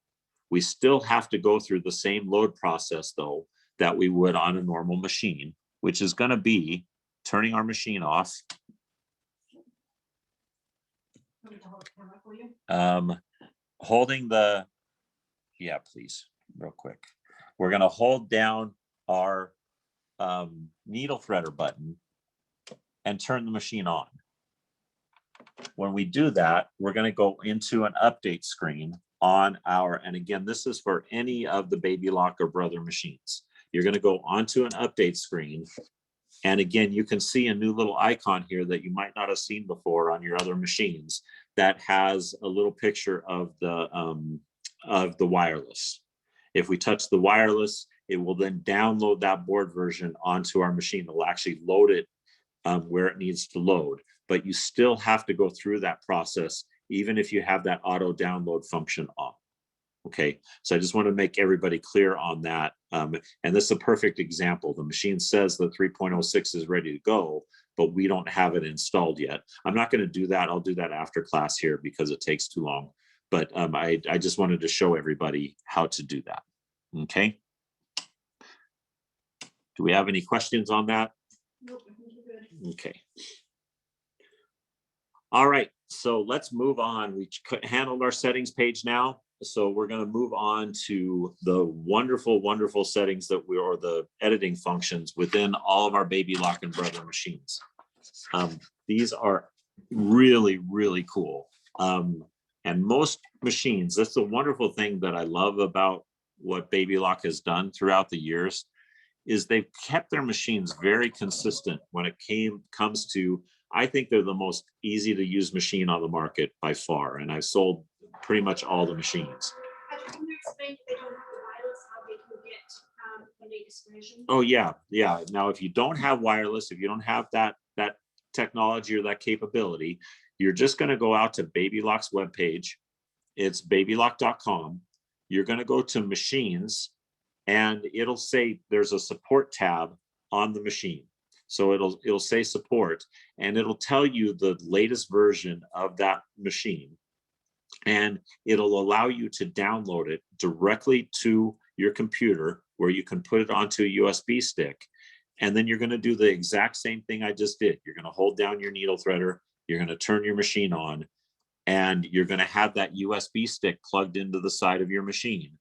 We still have to go through the same load process though that we would on a normal machine, which is going to be turning our machine off. Holding the, yeah, please, real quick. We're going to hold down our needle threader button and turn the machine on. When we do that, we're going to go into an update screen on our, and again, this is for any of the Babylock or Brother machines. You're going to go onto an update screen And again, you can see a new little icon here that you might not have seen before on your other machines that has a little picture of the wireless. If we touch the wireless, it will then download that board version onto our machine. It'll actually load it where it needs to load, but you still have to go through that process, even if you have that auto download function on. Okay, so I just want to make everybody clear on that. And this is a perfect example. The machine says the 3.06 is ready to go, but we don't have it installed yet. I'm not going to do that. I'll do that after class here because it takes too long. But I just wanted to show everybody how to do that. Okay. Do we have any questions on that? Nope, I think you're good. Okay. All right, so let's move on. We handled our settings page now. So we're going to move on to the wonderful, wonderful settings that or the editing functions within all of our Babylock and Brother machines. These are really, really cool. And most machines, that's the wonderful thing that I love about what Babylock has done throughout the years, is they've kept their machines very consistent when it comes to, I think they're the most easy to use machine on the market by far. And I've sold pretty much all the machines. Can you explain if they don't have the wireless, how they can get the latest version? Oh yeah, yeah. Now, if you don't have wireless, if you don't have that technology or that capability, you're just going to go out to Babylock's webpage. It's babylock.com. You're going to go to machines, and it'll say there's a support tab on the machine. So it'll say support, and it'll tell you the latest version of that machine. And it'll allow you to download it directly to your computer, where you can put it onto a USB stick. And then you're going to do the exact same thing I just did. You're going to hold down your needle threader. You're going to turn your machine on, and you're going to have that USB stick plugged into the side of your machine.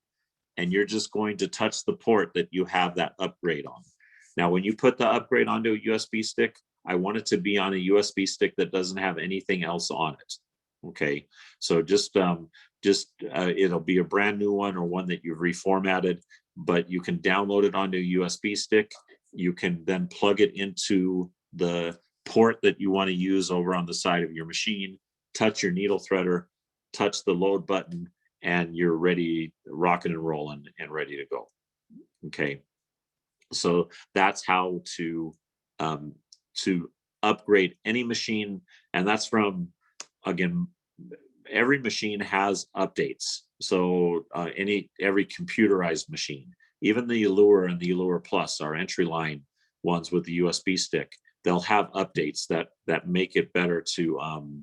And you're just going to touch the port that you have that upgrade on. Now, when you put the upgrade onto a USB stick, I want it to be on a USB stick that doesn't have anything else on it. Okay, so just it'll be a brand new one or one that you've reformatted, but you can download it onto a USB stick. You can then plug it into the port that you want to use over on the side of your machine, touch your needle threader, touch the load button, and you're ready, rocking and rolling and ready to go. Okay, so that's how to upgrade any machine. And that's from, again, every machine has updates. So every computerized machine, even the Allure and the Allure Plus, our entry line ones with the USB stick, they'll have updates that make it better to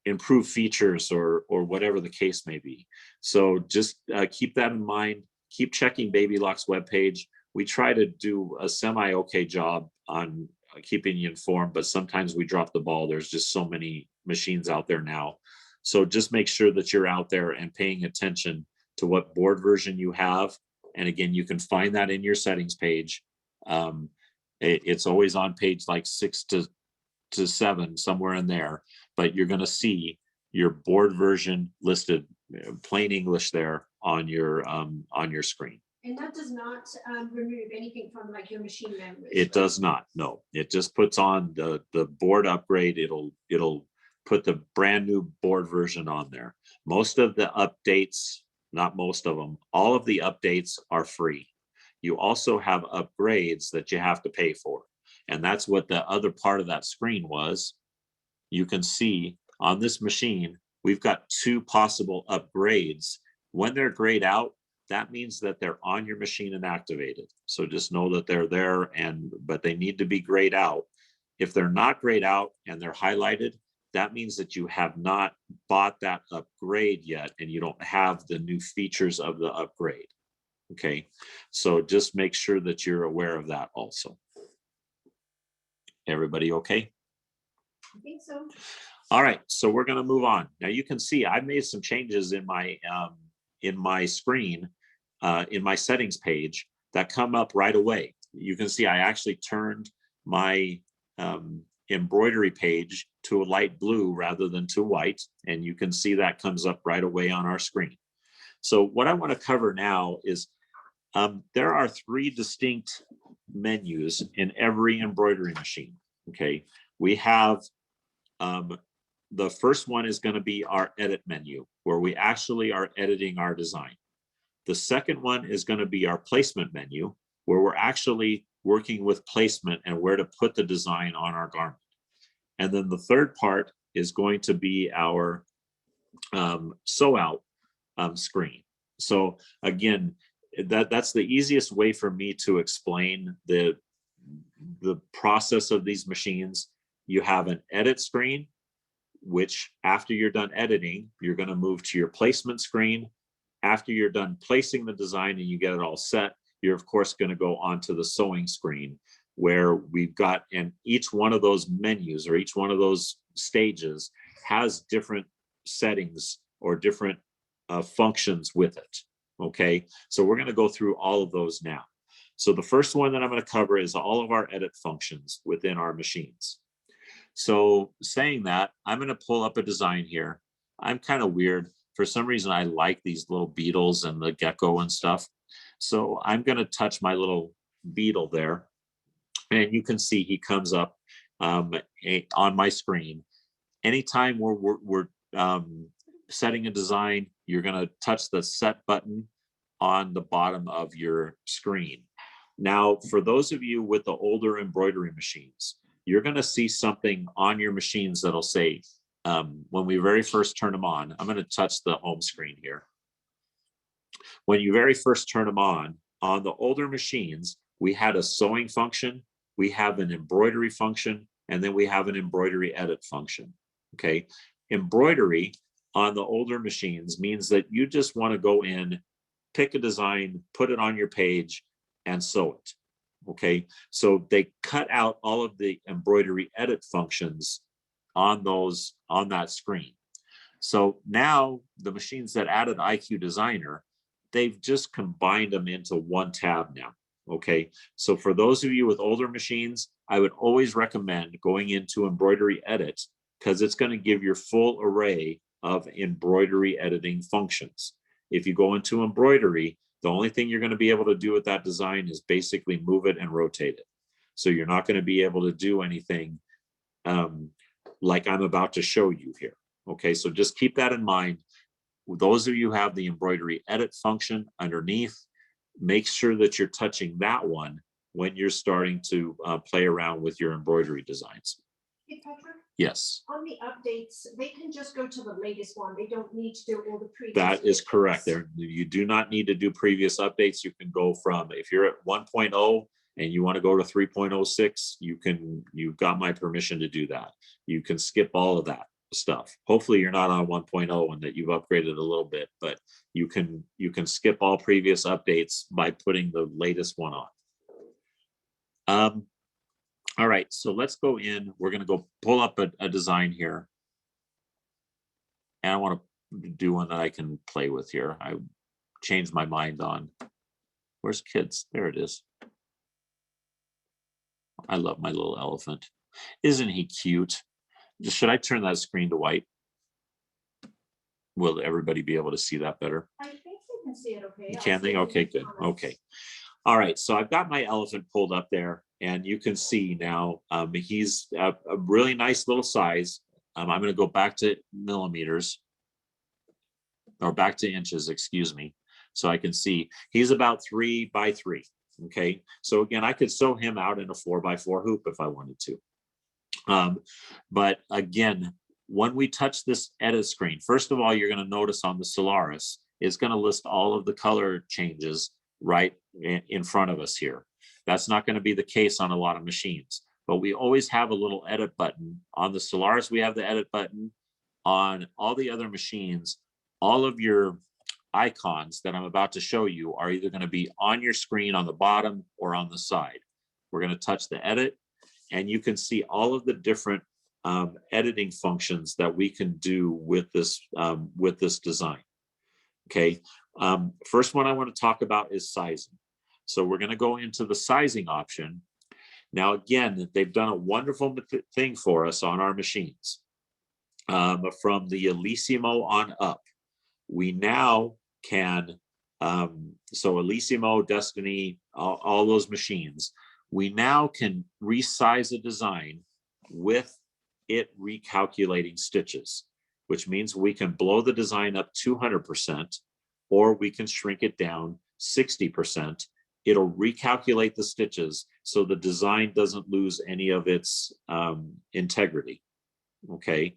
improve features or whatever the case may be. So just keep that in mind. Keep checking Babylock's webpage. We try to do a semi-okay job on keeping you informed, but sometimes we drop the ball. There's just so many machines out there now. So just make sure that you're out there and paying attention to what board version you have. And again, you can find that in your settings page. It's always on page like 6 to 7, somewhere in there, but you're going to see your board version listed, plain English, there on your screen. And that does not remove anything from like your machine memory. It does not. No, it just puts on the board upgrade. It'll put the brand new board version on there. Most of the updates, not most of them, all of the updates are free. You also have upgrades that you have to pay for. And that's what the other part of that screen was. You can see on this machine, we've got 2 possible upgrades. When they're grayed out, that means that they're on your machine and activated. So just know that they're there, but they need to be grayed out. If they're not grayed out and they're highlighted, that means that you have not bought that upgrade yet, and you don't have the new features of the upgrade. Okay, so just make sure that you're aware of that also. Everybody okay? I think so. All right, so we're going to move on. Now you can see I made some changes in my screen, in my settings page, that come up right away. You can see I actually turned my embroidery page to a light blue rather than to white, and you can see that comes up right away on our screen. So what I want to cover now is there are 3 distinct menus in every embroidery machine. Okay, we have the first one is going to be our edit menu, where we actually are editing our design. The second one is going to be our placement menu, where we're actually working with placement and where to put the design on our garment. And then the third part is going to be our sew out screen. So again, that's the easiest way for me to explain the process of these machines. You have an edit screen, which after you're done editing, you're going to move to your placement screen. After you're done placing the design and you get it all set, you're of course going to go onto the sewing screen, where we've got, and each one of those menus or each one of those stages has different settings or different functions with it. Okay, so we're going to go through all of those now. So the first one that I'm going to cover is all of our edit functions within our machines. So saying that, I'm going to pull up a design here. I'm kind of weird. For some reason, I like these little beetles and the gecko and stuff. So I'm going to touch my little beetle there. And you can see he comes up on my screen. Anytime we're setting a design, you're going to touch the set button on the bottom of your screen. Now, for those of you with the older embroidery machines, you're going to see something on your machines that'll say, when we very first turn them on, I'm going to touch the home screen here. When you very first turn them on the older machines, we had a sewing function, we have an embroidery function, and then we have an embroidery edit function. Okay, embroidery on the older machines means that you just want to go in, pick a design, put it on your page, and sew it. Okay, so they cut out all of the embroidery edit functions on that screen. So now the machines that added IQ Designer, they've just combined them into one tab now. Okay, so for those of you with older machines, I would always recommend going into embroidery edit, because it's going to give your full array of embroidery editing functions. If you go into embroidery, the only thing you're going to be able to do with that design is basically move it and rotate it. So you're not going to be able to do anything like I'm about to show you here. Okay, so just keep that in mind. Those of you who have the embroidery edit function underneath, make sure that you're touching that one when you're starting to play around with your embroidery designs. Hey, Patrick, Yes, on the updates, they can just go to the latest one. They don't need to do all the previous. that is correct. versions. There, you do not need to do previous updates. You can go from, if you're at 1.0 and you want to go to 3.06, you've got my permission to do that. You can skip all of that stuff. Hopefully you're not on 1.0 and that you've upgraded a little bit, but you can skip all previous updates by putting the latest one on. All right, so let's go in. We're going to go pull up a design here. And I want to do one that I can play with here. I changed my mind on. Where's kids? There it is. I love my little elephant. Isn't he cute? Should I turn that screen to white? Will everybody be able to see that better? I think you can see it okay. Can they? Okay, good. Okay. All right, so I've got my elephant pulled up there, and you can see now he's a really nice little size. I'm going to go back to millimeters, or back to inches, excuse me, so I can see he's about 3 by 3. Okay, so again, I could sew him out in a 4x4 hoop if I wanted to. But again, when we touch this edit screen, first of all, you're going to notice on the Solaris, it's going to list all of the color changes right in front of us here. That's not going to be the case on a lot of machines, but we always have a little edit button. On the Solaris, we have the edit button. On all the other machines, all of your icons that I'm about to show you are either going to be on your screen on the bottom or on the side. We're going to touch the edit, and you can see all of the different editing functions that we can do with this design. Okay, first one I want to talk about is sizing. So we're going to go into the sizing option. Now, again, they've done a wonderful thing for us on our machines. From the Elissimo on up, we now can, so Elissimo, Destiny, all those machines, we now can resize a design with it recalculating stitches, which means we can blow the design up 200%, or we can shrink it down 60%. It'll recalculate the stitches so the design doesn't lose any of its integrity. Okay.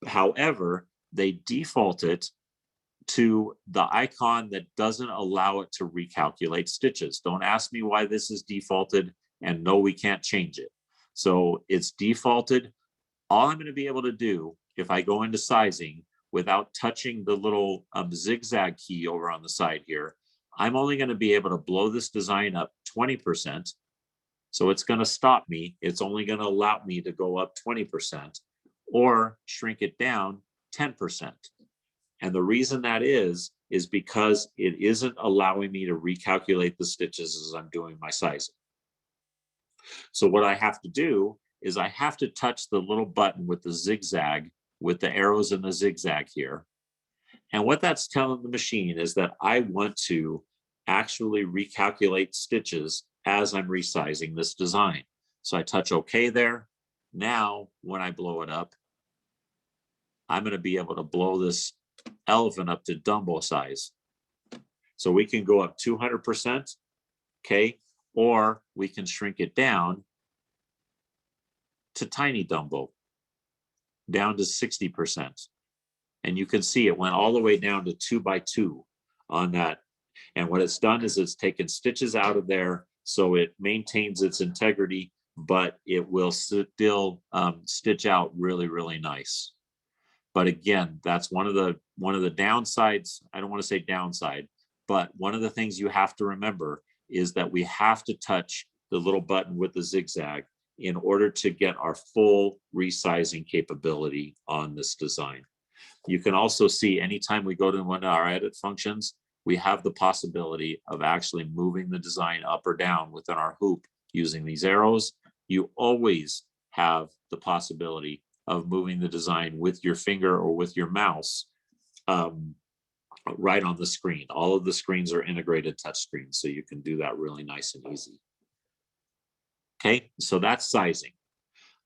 However, they default it to the icon that doesn't allow it to recalculate stitches. Don't ask me why this is defaulted, and no, we can't change it. So it's defaulted. All I'm going to be able to do if I go into sizing without touching the little zigzag key over on the side here, I'm only going to be able to blow this design up 20%. So it's going to stop me. It's only going to allow me to go up 20% or shrink it down 10%. And the reason that is because it isn't allowing me to recalculate the stitches as I'm doing my sizing. So what I have to do is I have to touch the little button with the zigzag, with the arrows and the zigzag here. And what that's telling the machine is that I want to actually recalculate stitches as I'm resizing this design. So I touch OK there. Now, when I blow it up, I'm going to be able to blow this elephant up to Dumbo size. So we can go up 200%, okay, or we can shrink it down to tiny Dumbo, down to 60%. And you can see it went all the way down to 2 by 2 on that. And what it's done is it's taken stitches out of there so it maintains its integrity, but it will still stitch out really, really nice. But again, that's one of the downsides. I don't want to say downside, but one of the things you have to remember is that we have to touch the little button with the zigzag in order to get our full resizing capability on this design. You can also see anytime we go to one of our edit functions, we have the possibility of actually moving the design up or down within our hoop using these arrows. You always have the possibility of moving the design with your finger or with your mouse right on the screen. All of the screens are integrated touch screens, so you can do that really nice and easy. Okay, so that's sizing.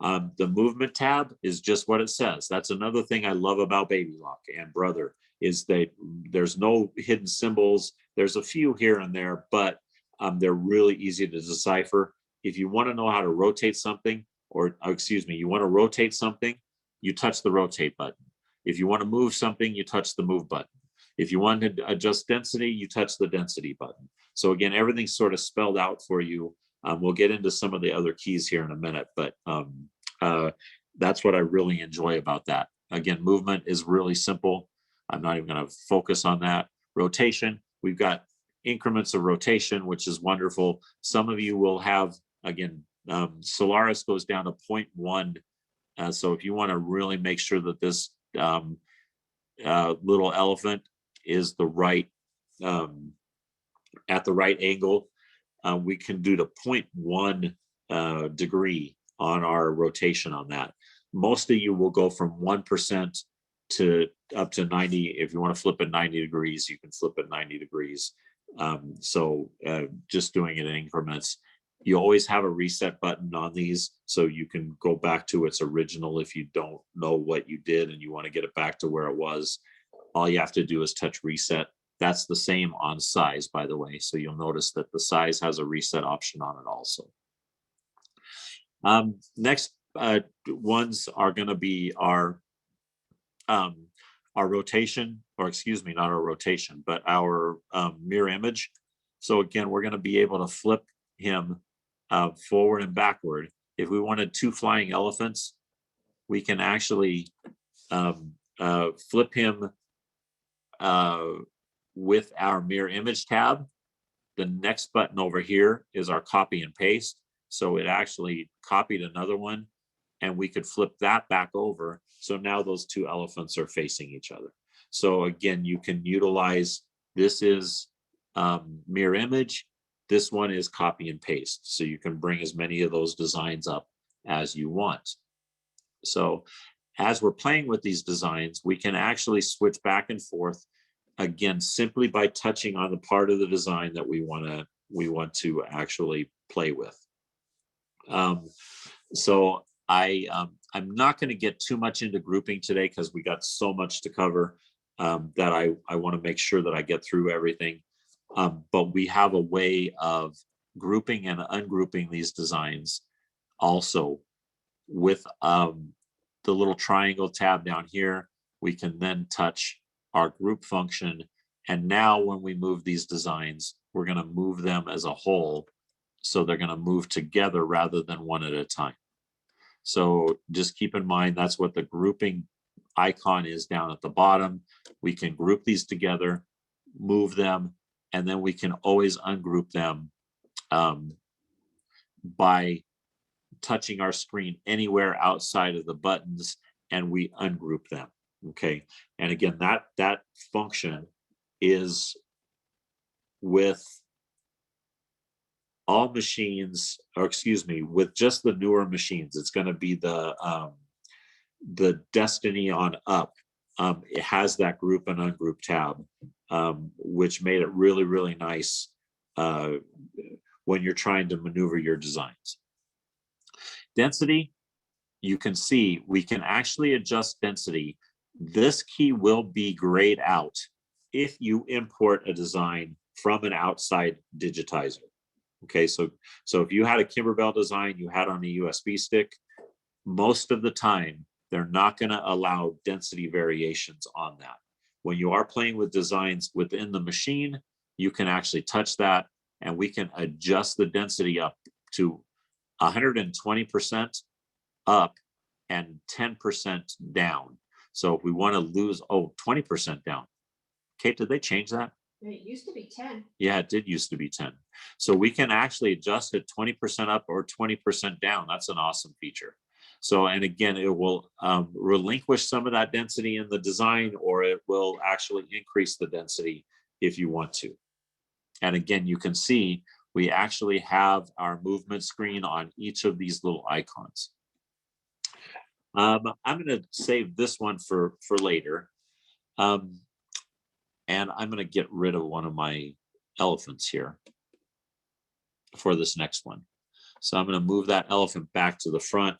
The movement tab is just what it says. That's another thing I love about Babylock and Brother is that there's no hidden symbols. There's a few here and there, but they're really easy to decipher. If you want to know how to rotate something, or excuse me, you want to rotate something, you touch the rotate button. If you want to move something, you touch the move button. If you want to adjust density, you touch the density button. So again, everything's sort of spelled out for you. We'll get into some of the other keys here in a minute, but that's what I really enjoy about that. Again, movement is really simple. I'm not even going to focus on that. Rotation, we've got increments of rotation, which is wonderful. Some of you will have, again, Solaris goes down to 0.1. So if you want to really make sure that this little elephant is the right at the right angle, we can do to 0.1 degree on our rotation on that. Most of you will go from 1% to up to 90. If you want to flip it 90 degrees, you can flip it 90 degrees. So just doing it in increments. You always have a reset button on these, so you can go back to its original if you don't know what you did and you want to get it back to where it was. All you have to do is touch reset. That's the same on size, by the way. So you'll notice that the size has a reset option on it also. Next ones are going to be our rotation, or excuse me, not our rotation, but our mirror image. So again, we're going to be able to flip him forward and backward. If we wanted 2 flying elephants, we can actually flip him with our mirror image tab. The next button over here is our copy and paste. So it actually copied another one, and we could flip that back over. So now those 2 elephants are facing each other. So again, you can utilize, this is mirror image. This one is copy and paste. So you can bring as many of those designs up as you want. So as we're playing with these designs, we can actually switch back and forth, again, simply by touching on the part of the design that we want to actually play with. So I'm not going to get too much into grouping today because we got so much to cover that I want to make sure that I get through everything. But we have a way of grouping and ungrouping these designs also with the little triangle tab down here. We can then touch our group function. And now when we move these designs, we're going to move them as a whole. So they're going to move together rather than one at a time. So just keep in mind, that's what the grouping icon is down at the bottom. We can group these together, move them, and then we can always ungroup them by touching our screen anywhere outside of the buttons, and we ungroup them. Okay. And again, that function is with all machines, or excuse me, with just the newer machines. It's going to be the Destiny on up. It has that group and ungroup tab, which made it really, really nice when you're trying to maneuver your designs. Density, you can see we can actually adjust density. This key will be grayed out if you import a design from an outside digitizer. Okay, so if you had a Kimberbell design you had on a USB stick, most of the time they're not going to allow density variations on that. When you are playing with designs within the machine, you can actually touch that, and we can adjust the density up to 120% up and 10% down. So if we want to lose 20% down. Kate, did they change that? It used to be 10. Yeah, it did used to be 10. So we can actually adjust it 20% up or 20% down. That's an awesome feature. So, and again, it will relinquish some of that density in the design, or it will actually increase the density if you want to. And again, you can see we actually have our movement screen on each of these little icons. I'm going to save this one for later. And I'm going to get rid of one of my elephants here for this next one. So I'm going to move that elephant back to the front.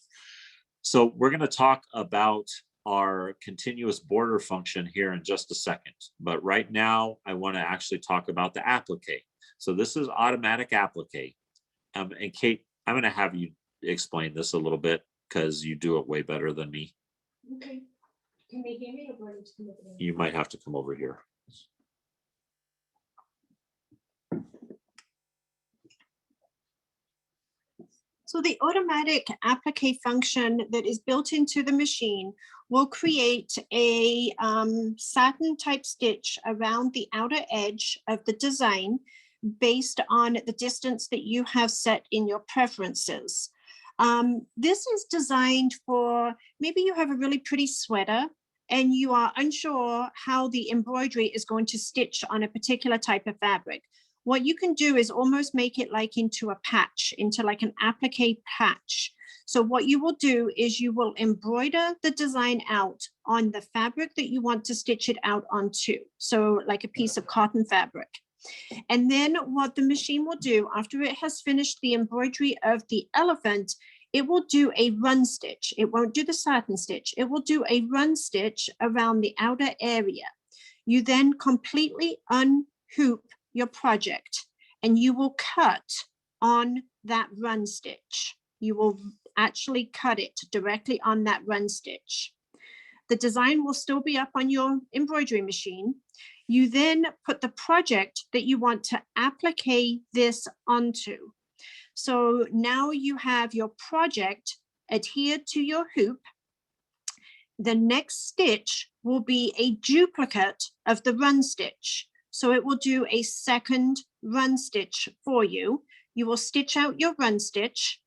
So we're going to talk about our continuous border function here in just a second. But right now, I want to actually talk about the applique. So this is automatic applique. And Kate, I'm going to have you explain this a little bit because you do it way better than me. Okay. Can they hear me, or you might have to come over here. So the automatic applique function that is built into the machine will create a satin type stitch around the outer edge of the design based on the distance that you have set in your preferences. This is designed for, maybe you have a really pretty sweater and you are unsure how the embroidery is going to stitch on a particular type of fabric. What you can do is almost make it like into a patch, into like an applique patch. So what you will do is you will embroider the design out on the fabric that you want to stitch it out onto. So like a piece of cotton fabric. And then what the machine will do after it has finished the embroidery of the elephant, it will do a run stitch. It won't do the satin stitch. It will do a run stitch around the outer area. You then completely unhoop your project and you will cut on that run stitch. You will actually cut it directly on that run stitch. The design will still be up on your embroidery machine. You then put the project that you want to applique this onto. So now you have your project adhered to your hoop. The next stitch will be a duplicate of the run stitch. So it will do a second run stitch for you. You will stitch out your run stitch.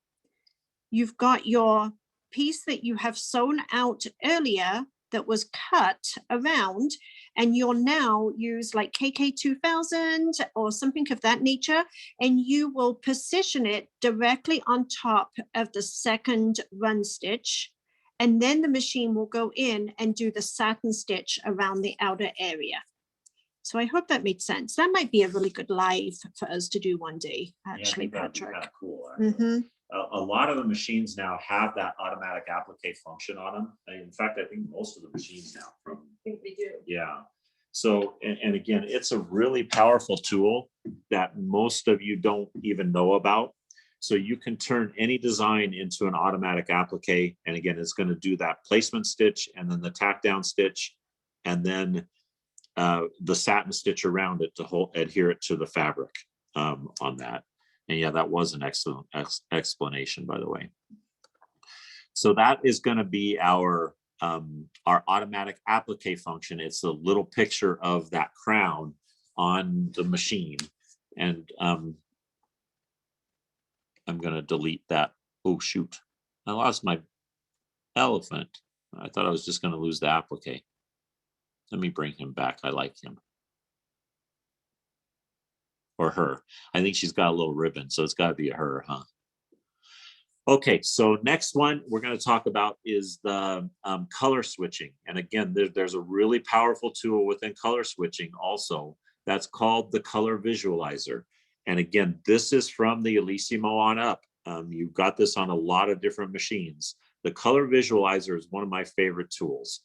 You've got your piece that you have sewn out earlier that was cut around, and you'll now use like KK2000 or something of that nature, and you will position it directly on top of the second run stitch. And then the machine will go in and do the satin stitch around the outer area. So I hope that made sense. That might be a really good live for us to do one day, actually, Patrick. Cool. a lot of the machines now have that automatic applique function on them. In fact, I think most of the machines now from, I think we do. yeah. So, and again, it's a really powerful tool that most of you don't even know about. So you can turn any design into an automatic applique. And again, it's going to do that placement stitch and then the tack down stitch, and then the satin stitch around it to adhere it to the fabric on that. And yeah, that was an excellent explanation, by the way. So that is going to be our automatic applique function. It's a little picture of that crown on the machine. And I'm going to delete that. Oh, shoot. I lost my elephant. I thought I was just going to lose the applique. Let me bring him back. I like him. Or her. I think she's got a little ribbon, so it's got to be a her, huh? Okay, so next one we're going to talk about is the color switching. And again, there's a really powerful tool within color switching also that's called the color visualizer. And again, this is from the Elysimo on up. You've got this on a lot of different machines. The color visualizer is one of my favorite tools.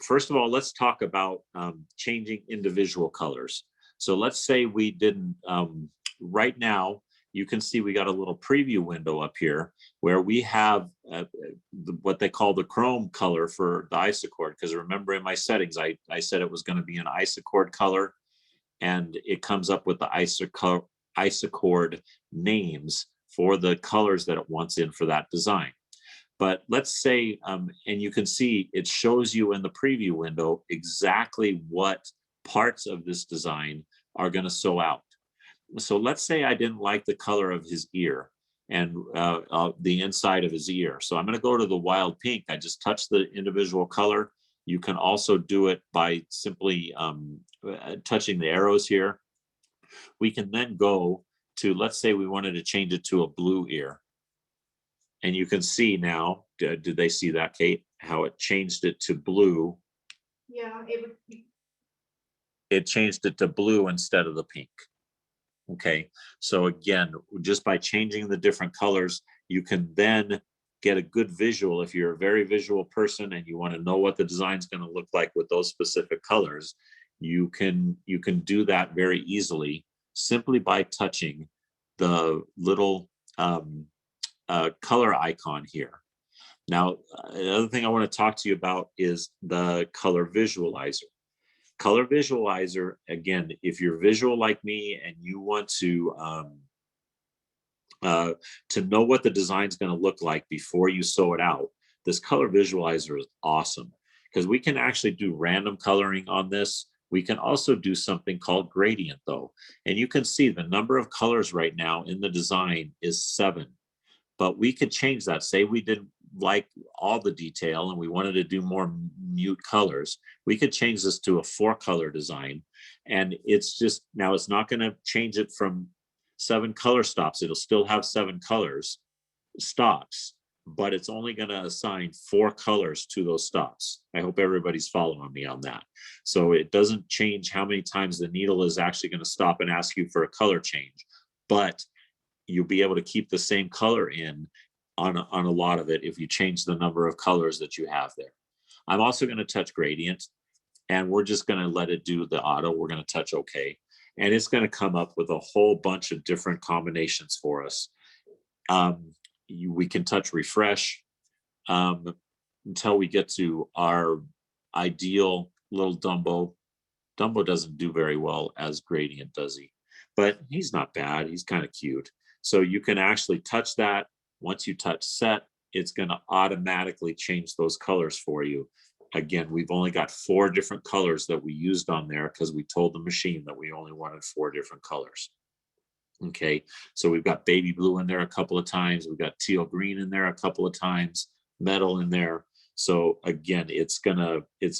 First of all, let's talk about changing individual colors. So let's say we didn't, right now, you can see we got a little preview window up here where we have what they call the chrome color for the isochord. Because remember in my settings, I said it was going to be an isochord color, and it comes up with the isochord names for the colors that it wants in for that design. But let's say, and you can see it shows you in the preview window exactly what parts of this design are going to sew out. So let's say I didn't like the color of his ear and the inside of his ear. So I'm going to go to the wild pink. I just touch the individual color. You can also do it by simply touching the arrows here. We can then go to, let's say we wanted to change it to a blue ear. And you can see now, did they see that, Kate, how it changed it to blue? Yeah, It changed it to blue instead of the pink. Okay, so again, just by changing the different colors, you can then get a good visual. If you're a very visual person and you want to know what the design is going to look like with those specific colors, you can do that very easily simply by touching the little color icon here. Now, another thing I want to talk to you about is the color visualizer. Color visualizer, again, if you're visual like me and you want to know what the design is going to look like before you sew it out, this color visualizer is awesome because we can actually do random coloring on this. We can also do something called gradient though. And you can see the number of colors right now in the design is 7. But we could change that. Say we didn't like all the detail and we wanted to do more mute colors. We could change this to a 4-color design. And it's just, now it's not going to change it from 7 color stops. It'll still have 7 colors stops, but it's only going to assign 4 colors to those stops. I hope everybody's following me on that. So it doesn't change how many times the needle is actually going to stop and ask you for a color change, but you'll be able to keep the same color in on a lot of it if you change the number of colors that you have there. I'm also going to touch gradient, and we're just going to let it do the auto. We're going to touch OK, and it's going to come up with a whole bunch of different combinations for us. We can touch refresh until we get to our ideal little Dumbo. Dumbo doesn't do very well as gradient, does he? But he's not bad. He's kind of cute. So you can actually touch that. Once you touch set, it's going to automatically change those colors for you. Again, we've only got 4 different colors that we used on there because we told the machine that we only wanted 4 different colors. Okay, so we've got baby blue in there a couple of times. We've got teal green in there a couple of times, metal in there. So again, it's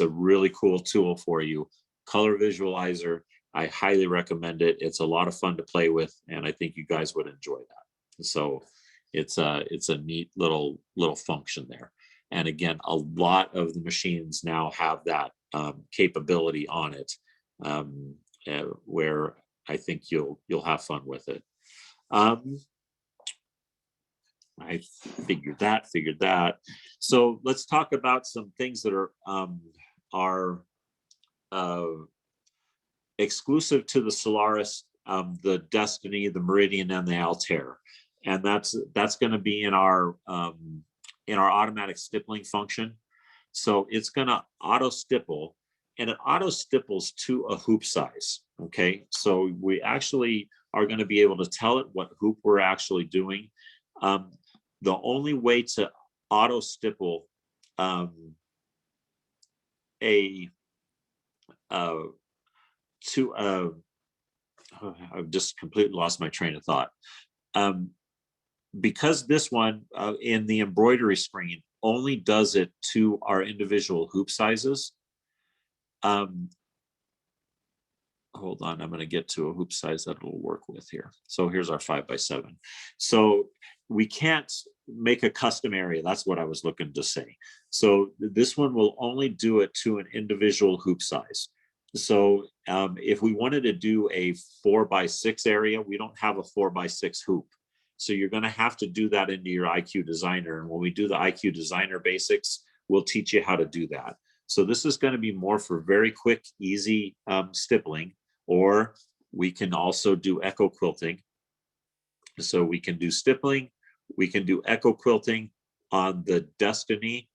a really cool tool for you. Color visualizer. I highly recommend it. It's a lot of fun to play with, and I think you guys would enjoy that. So it's a neat little function there. And again, a lot of the machines now have that capability on it, where I think you'll have fun with it. I figured that. So let's talk about some things that are exclusive to the Solaris, the Destiny, the Meridian, and the Altair. And that's going to be in our automatic stippling function. So it's going to auto stipple, and it auto stipples to a hoop size. Okay, so we actually are going to be able to tell it what hoop we're actually doing. The only way to auto stipple I've just completely lost my train of thought. Because this one in the embroidery screen only does it to our individual hoop sizes. Hold on, I'm going to get to a hoop size that it'll work with here. So here's our 5x7. So we can't make a custom area. That's what I was looking to say. So this one will only do it to an individual hoop size. So if we wanted to do a 4x6 area, we don't have a 4x6 hoop. So you're going to have to do that into your IQ Designer. And when we do the IQ Designer basics, we'll teach you how to do that. So this is going to be more for very quick, easy stippling, or we can also do echo quilting. So we can do stippling, we can do echo quilting on the Destiny,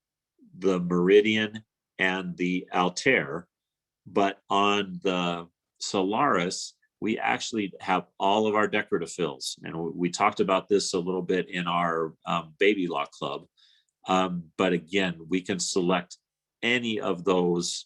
the Meridian, and the Altair. But on the Solaris, we actually have all of our decorative fills. And we talked about this a little bit in our Babylock club. But again, we can select any of those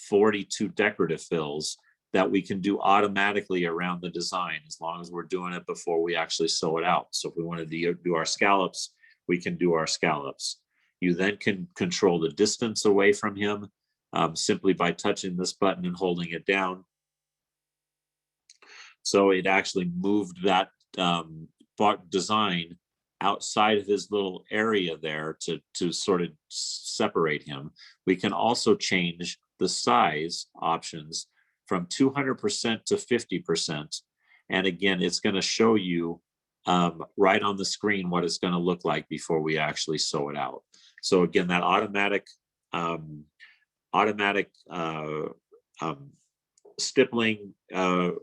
42 decorative fills that we can do automatically around the design, as long as we're doing it before we actually sew it out. So if we wanted to do our scallops, we can do our scallops. You then can control the distance away from him simply by touching this button and holding it down. So it actually moved that design outside of his little area there to sort of separate him. We can also change the size options from 200% to 50%. And again, it's going to show you right on the screen what it's going to look like before we actually sew it out. So again, that automatic stippling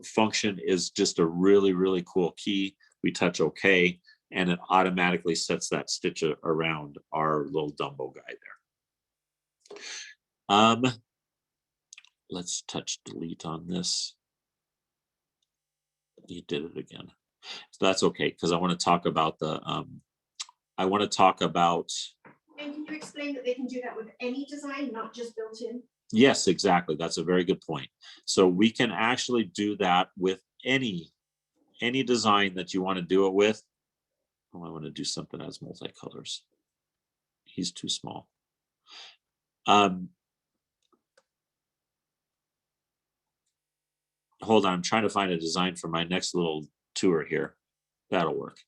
function is just a really, really cool key. We touch OK, and it automatically sets that stitch around our little Dumbo guy there. Let's touch delete on this. You did it again. So that's okay, because I want to talk about the And can you explain that they can do that with any design, not just built in? Yes, exactly. That's a very good point. So we can actually do that with any design that you want to do it with. Oh, I want to do something as multicolors. He's too small. Hold on, I'm trying to find a design for my next little tour here. That'll work.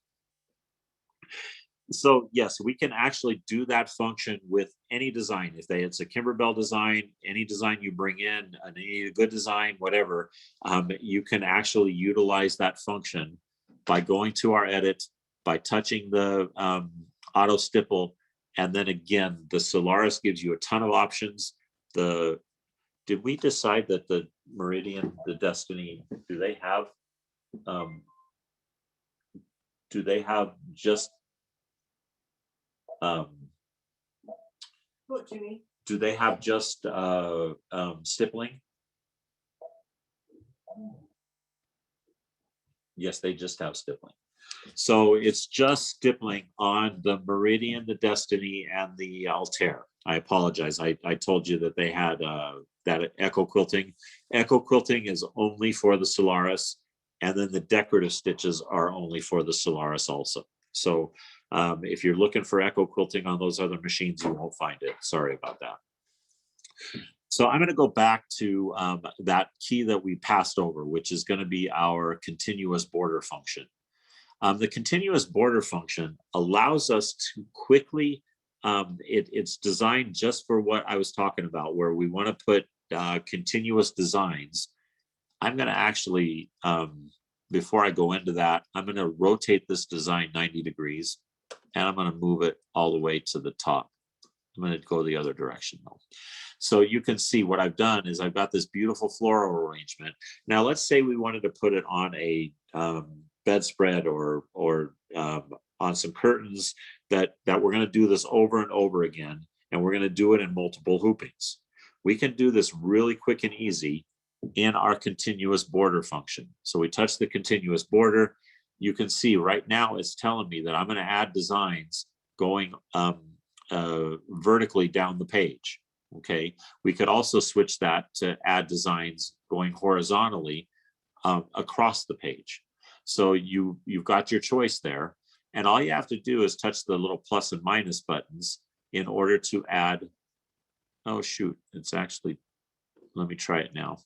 So yes, we can actually do that function with any design. If it's a Kimberbell design, any design you bring in, any good design, whatever, you can actually utilize that function by going to our edit, by touching the auto stipple, and then again, the Solaris gives you a ton of options. Did we decide that the Meridian, the Destiny, do they have just What do you mean? do they have just stippling? Yes, they just have stippling. So it's just stippling on the Meridian, the Destiny, and the Altair. I apologize. I told you that they had that echo quilting. Echo quilting is only for the Solaris, and then the decorative stitches are only for the Solaris also. So if you're looking for echo quilting on those other machines, you won't find it. Sorry about that. So I'm going to go back to that key that we passed over, which is going to be our continuous border function. The continuous border function allows us to quickly, it's designed just for what I was talking about, where we want to put continuous designs. I'm going to actually, before I go into that, I'm going to rotate this design 90 degrees. and I'm going to move it all the way to the top. I'm going to go the other direction though. So you can see what I've done is I've got this beautiful floral arrangement. Now let's say we wanted to put it on a bedspread or on some curtains that we're going to do this over and over again, and we're going to do it in multiple hoopings. We can do this really quick and easy in our continuous border function. So we touch the continuous border. You can see right now it's telling me that I'm going to add designs going vertically down the page. Okay, we could also switch that to add designs going horizontally across the page. So you've got your choice there, and all you have to do is touch the little plus and minus buttons in order to add. Oh shoot, it's actually, let me try it now.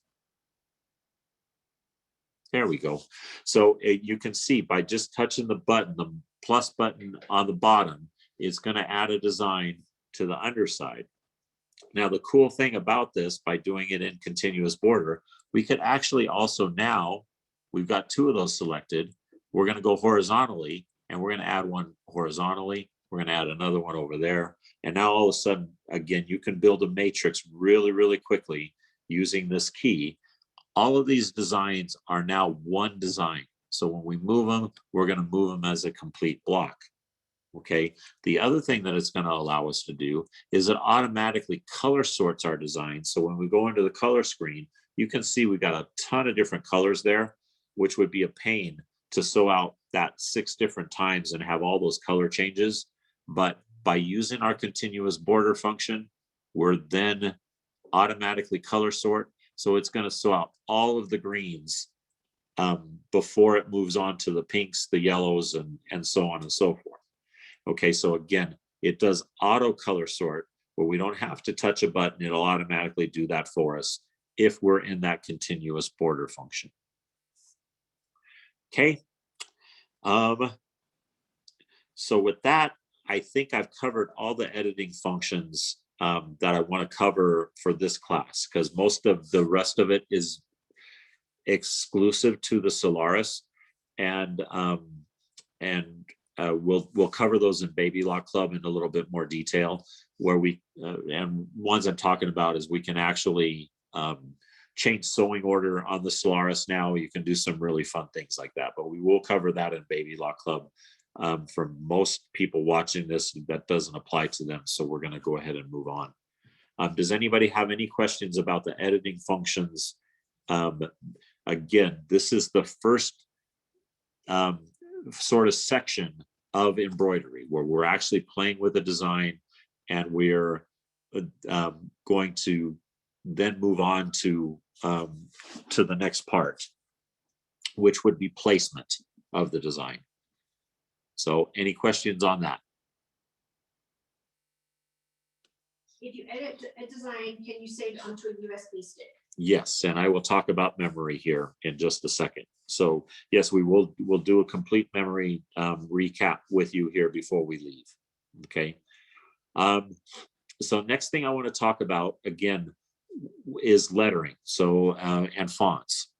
There we go. So you can see by just touching the button, the plus button on the bottom, is going to add a design to the underside. Now, the cool thing about this, by doing it in continuous border, we could actually also now, we've got two of those selected. We're going to go horizontally, and we're going to add one horizontally. We're going to add another one over there. And now all of a sudden, again, you can build a matrix really, really quickly using this key. All of these designs are now one design. So when we move them, we're going to move them as a complete block. Okay. The other thing that it's going to allow us to do is it automatically color sorts our design. So when we go into the color screen, you can see we've got a ton of different colors there, which would be a pain to sew out that 6 different times and have all those color changes. But by using our continuous border function, we're then automatically color sort. So it's going to sew out all of the greens before it moves on to the pinks, the yellows, and so on and so forth. Okay, so again, it does auto color sort where we don't have to touch a button. It'll automatically do that for us if we're in that continuous border function. Okay. So with that, I think I've covered all the editing functions that I want to cover for this class, because most of the rest of it is exclusive to the Solaris, and we'll cover those in Babylock Club in a little bit more detail. Where we and ones I'm talking about is we can actually change sewing order on the Solaris now. You can do some really fun things like that, but we will cover that in Babylock Club. For most people watching this, that doesn't apply to them, so we're going to go ahead and move on. Does anybody have any questions about the editing functions? Again, this is the first sort of section of embroidery where we're actually playing with a design, and we're going to then move on to the next part, which would be placement of the design. So any questions on that? If you edit a design, can you save it onto a USB stick? Yes, and I will talk about memory here in just a second. So yes, we'll do a complete memory recap with you here before we leave. Okay. So next thing I want to talk about again is lettering. So and fonts.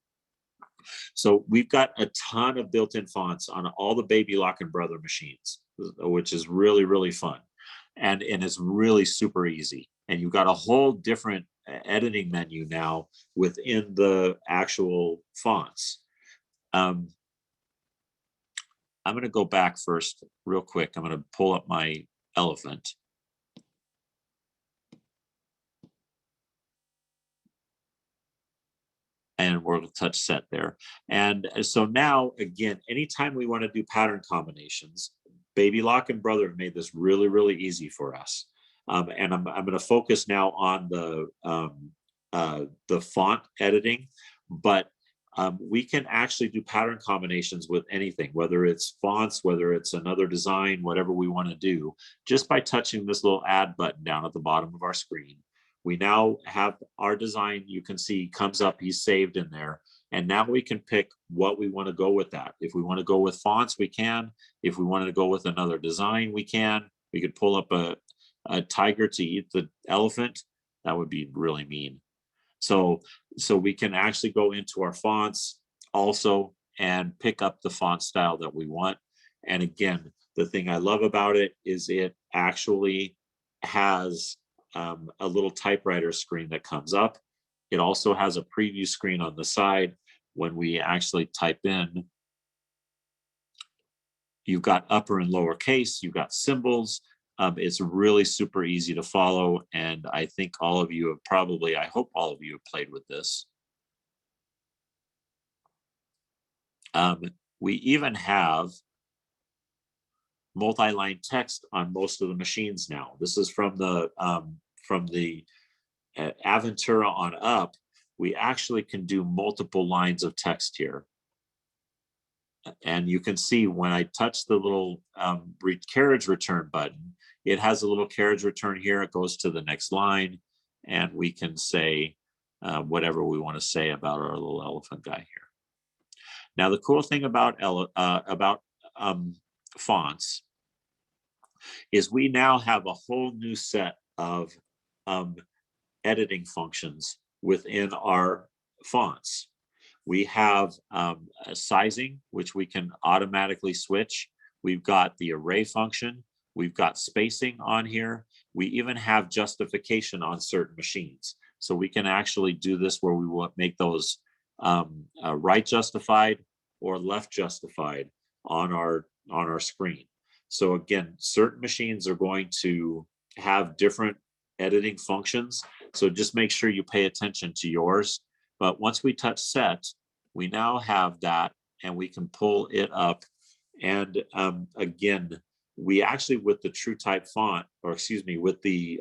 So we've got a ton of built-in fonts on all the Babylock and Brother machines, which is really, really fun. And it's really super easy. And you've got a whole different editing menu now within the actual fonts. I'm going to go back first real quick. I'm going to pull up my elephant. And we'll touch set there. And so now, again, anytime we want to do pattern combinations, Babylock and Brother have made this really, really easy for us. And I'm going to focus now on the font editing, but we can actually do pattern combinations with anything, whether it's fonts, whether it's another design, whatever we want to do, just by touching this little add button down at the bottom of our screen. We now have our design, you can see comes up, he's saved in there. And now we can pick what we want to go with that. If we want to go with fonts, we can. If we wanted to go with another design, we can. We could pull up a tiger to eat the elephant. That would be really mean. So we can actually go into our fonts also and pick up the font style that we want. And again, the thing I love about it is it actually has a little typewriter screen that comes up. It also has a preview screen on the side. When we actually type in, you've got upper and lower case, you've got symbols. It's really super easy to follow. And I think all of you have probably, I hope all of you have played with this. We even have multi-line text on most of the machines now. This is from the Aventura on up. We actually can do multiple lines of text here. And you can see when I touch the little carriage return button, it has a little carriage return here. It goes to the next line, and we can say whatever we want to say about our little elephant guy here. Now, the cool thing about fonts is we now have a whole new set of editing functions within our fonts. We have a sizing, which we can automatically switch. We've got the array function. We've got spacing on here. We even have justification on certain machines. So we can actually do this where we will make those right justified or left justified on our screen. So again, certain machines are going to have different editing functions. So just make sure you pay attention to yours. But once we touch set, we now have that, and we can pull it up. And again, we actually, with the true type font, or excuse me, with the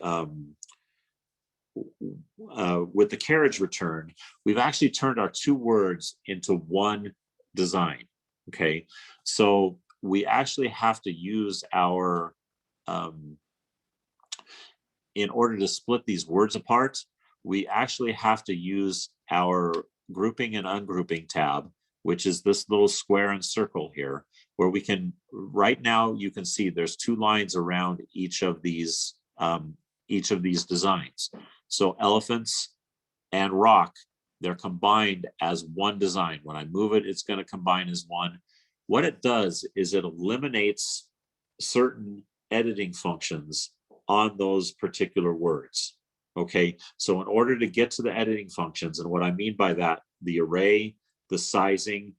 carriage return, we've actually turned our two words into one design. Okay, so we actually have to use our in order to split these words apart, we actually have to use our grouping and ungrouping tab, which is this little square and circle here, where we can, right now you can see there's two lines around each of these designs. So elephants and rock, they're combined as one design. When I move it, it's going to combine as one. What it does is it eliminates certain editing functions on those particular words. Okay, so in order to get to the editing functions, and what I mean by that, the array, the sizing,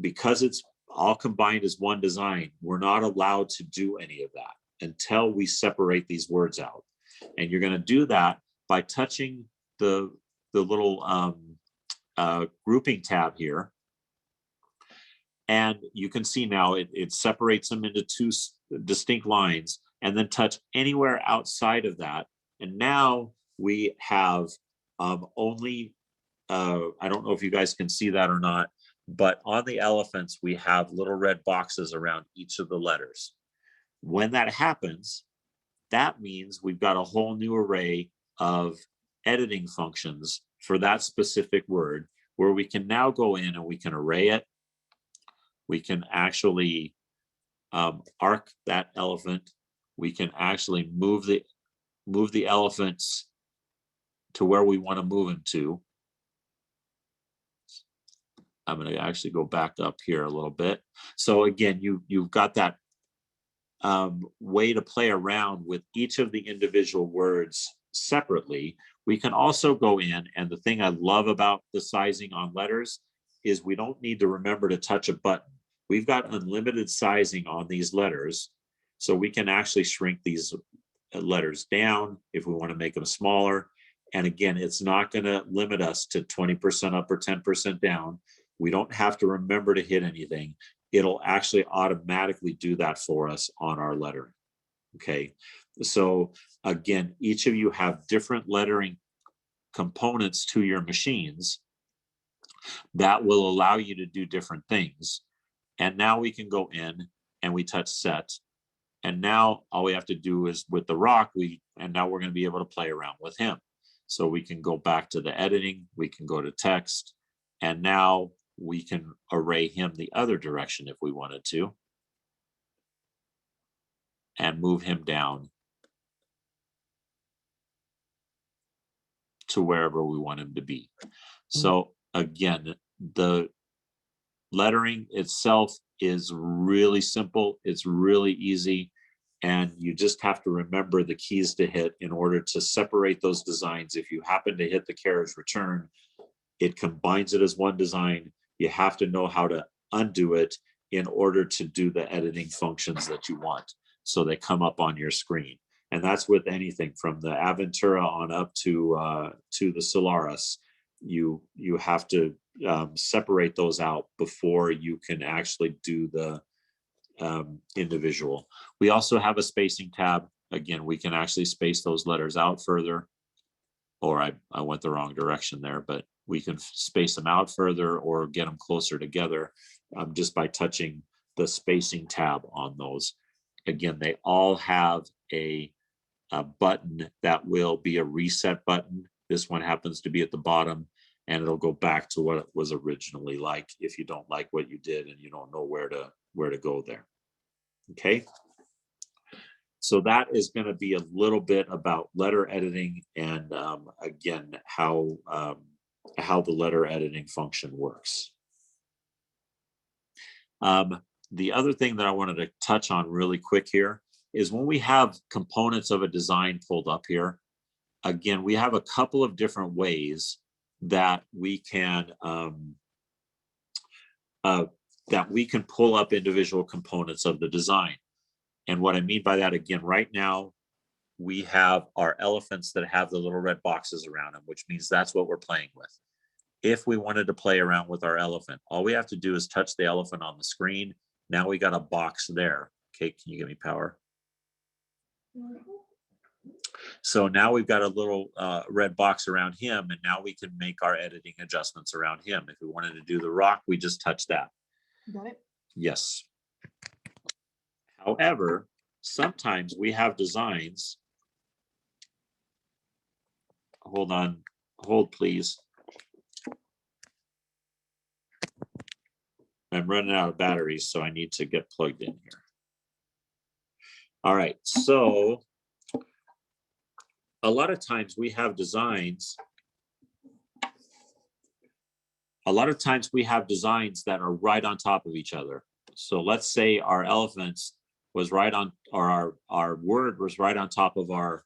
because it's all combined as one design, we're not allowed to do any of that until we separate these words out. And you're going to do that by touching the little grouping tab here. And you can see now it separates them into two distinct lines, and then touch anywhere outside of that. And now we have only, I don't know if you guys can see that or not, but on the elephants, we have little red boxes around each of the letters. When that happens, that means we've got a whole new array of editing functions for that specific word, where we can now go in and we can array it. We can actually arc that elephant. We can actually move the elephants to where we want to move them to. I'm going to actually go back up here a little bit. So again, you've got that way to play around with each of the individual words separately. We can also go in, and the thing I love about the sizing on letters is we don't need to remember to touch a button. We've got unlimited sizing on these letters, so we can actually shrink these letters down if we want to make them smaller. And again, it's not going to limit us to 20% up or 10% down. We don't have to remember to hit anything. It'll actually automatically do that for us on our lettering. Okay, so again, each of you have different lettering components to your machines that will allow you to do different things. And now we can go in and we touch set. And now all we have to do is with the rock, and now we're going to be able to play around with him. So we can go back to the editing, we can go to text, and now we can array him the other direction if we wanted to, and move him down to wherever we want him to be. So again, the lettering itself is really simple. It's really easy. And you just have to remember the keys to hit in order to separate those designs. If you happen to hit the carriage return, it combines it as one design. You have to know how to undo it in order to do the editing functions that you want, so they come up on your screen. And that's with anything from the Aventura on up to the Solaris. You have to separate those out before you can actually do the individual. We also have a spacing tab. Again, we can actually space those letters out further. Or I went the wrong direction there, but we can space them out further or get them closer together just by touching the spacing tab on those. Again, they all have a button that will be a reset button. This one happens to be at the bottom, and it'll go back to what it was originally like if you don't like what you did and you don't know where to go there. Okay. So that is going to be a little bit about letter editing and again, how the letter editing function works. The other thing that I wanted to touch on really quick here is when we have components of a design pulled up here, again, we have a couple of different ways that we can pull up individual components of the design. And what I mean by that, again, right now, we have our elephants that have the little red boxes around them, which means that's what we're playing with. If we wanted to play around with our elephant, all we have to do is touch the elephant on the screen. Now we got a box there. Okay, can you give me power? So now we've got a little red box around him, and now we can make our editing adjustments around him. If we wanted to do the rock, we just touch that. Got it? Yes. However, sometimes we have designs. Hold on, hold please. I'm running out of batteries, so I need to get plugged in here. All right, so a lot of times we have designs. A lot of times we have designs that are right on top of each other. So let's say our elephants was right on, or our word was right on top of our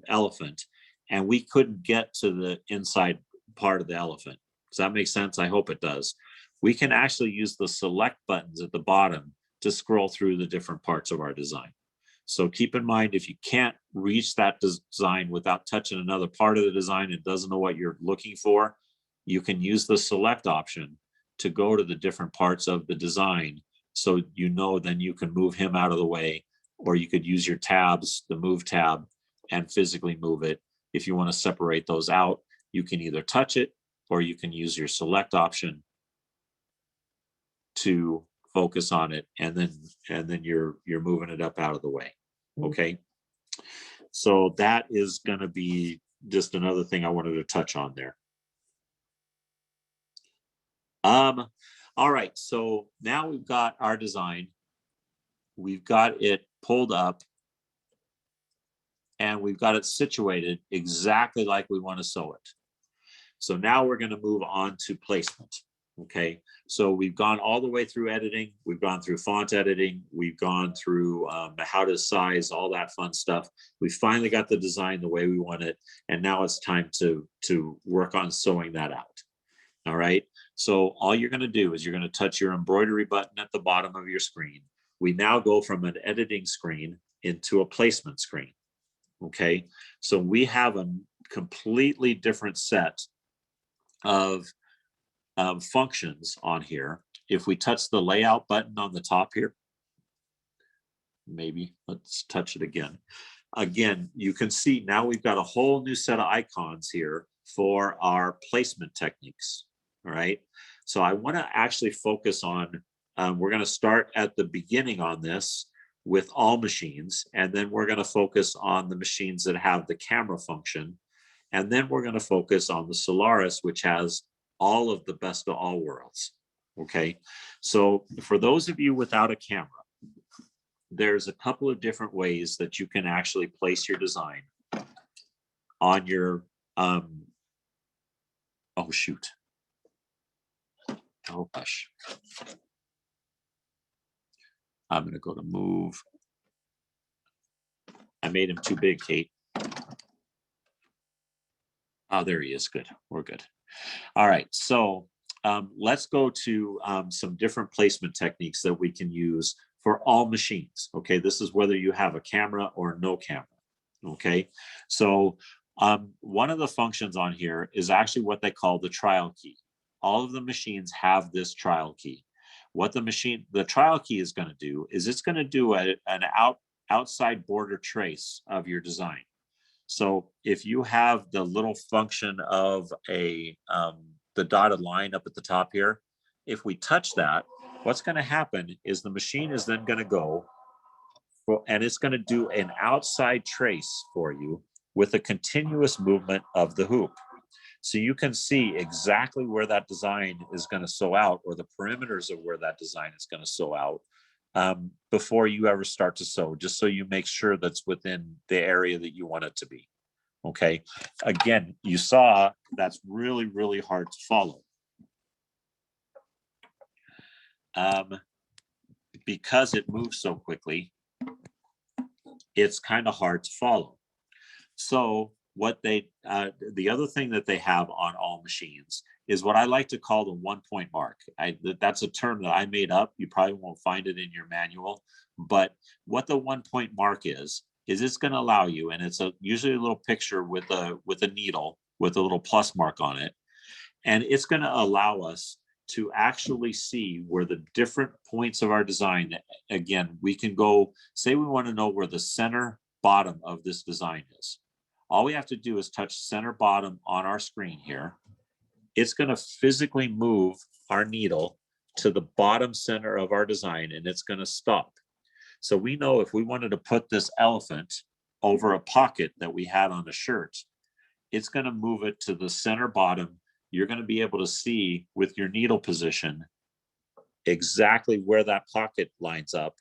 elephant, and we couldn't get to the inside part of the elephant. Does that make sense? I hope it does. We can actually use the select buttons at the bottom to scroll through the different parts of our design. So keep in mind, if you can't reach that design without touching another part of the design and doesn't know what you're looking for, you can use the select option to go to the different parts of the design. So you know, then you can move him out of the way, or you could use your tabs, the move tab, and physically move it. If you want to separate those out, you can either touch it or you can use your select option to focus on it, and then you're moving it up out of the way. Okay. So that is going to be just another thing I wanted to touch on there. All right, so now we've got our design. We've got it pulled up, and we've got it situated exactly like we want to sew it. So now we're going to move on to placement. Okay, so we've gone all the way through editing. We've gone through font editing. We've gone through how to size, all that fun stuff. We finally got the design the way we want it, and now it's time to work on sewing that out. All right, so all you're going to do is you're going to touch your embroidery button at the bottom of your screen. We now go from an editing screen into a placement screen. Okay, so we have a completely different set of functions on here. If we touch the layout button on the top here, maybe let's touch it again. Again, you can see now we've got a whole new set of icons here for our placement techniques. All right, so I want to actually focus on, we're going to start at the beginning on this with all machines, and then we're going to focus on the machines that have the camera function, and then we're going to focus on the Solaris, which has all of the best of all worlds. Okay, so for those of you without a camera, there's a couple of different ways that you can actually place your design on your oh shoot, oh gosh, I'm going to go to move. I made him too big, Kate. Oh, there he is. Good. We're good. All right. So let's go to some different placement techniques that we can use for all machines. Okay. This is whether you have a camera or no camera. Okay. So one of the functions on here is actually what they call the trial key. All of the machines have this trial key. What the trial key is going to do is it's going to do an outside border trace of your design. So if you have the little function of the dotted line up at the top here, if we touch that, what's going to happen is the machine is then going to go and it's going to do an outside trace for you with a continuous movement of the hoop. So you can see exactly where that design is going to sew out, or the perimeters of where that design is going to sew out before you ever start to sew, just so you make sure that's within the area that you want it to be. Okay. Again, you saw that's really, really hard to follow. Because it moves so quickly, it's kind of hard to follow. So what the other thing that they have on all machines is what I like to call the 1 point mark. That's a term that I made up. You probably won't find it in your manual, but what the 1 point mark is it's going to allow you, and it's usually a little picture with a needle with a little plus mark on it. And it's going to allow us to actually see where the different points of our design, again, we can go, say we want to know where the center bottom of this design is. All we have to do is touch center bottom on our screen here. It's going to physically move our needle to the bottom center of our design, and it's going to stop. So we know if we wanted to put this elephant over a pocket that we had on the shirt, it's going to move it to the center bottom. You're going to be able to see with your needle position exactly where that pocket lines up.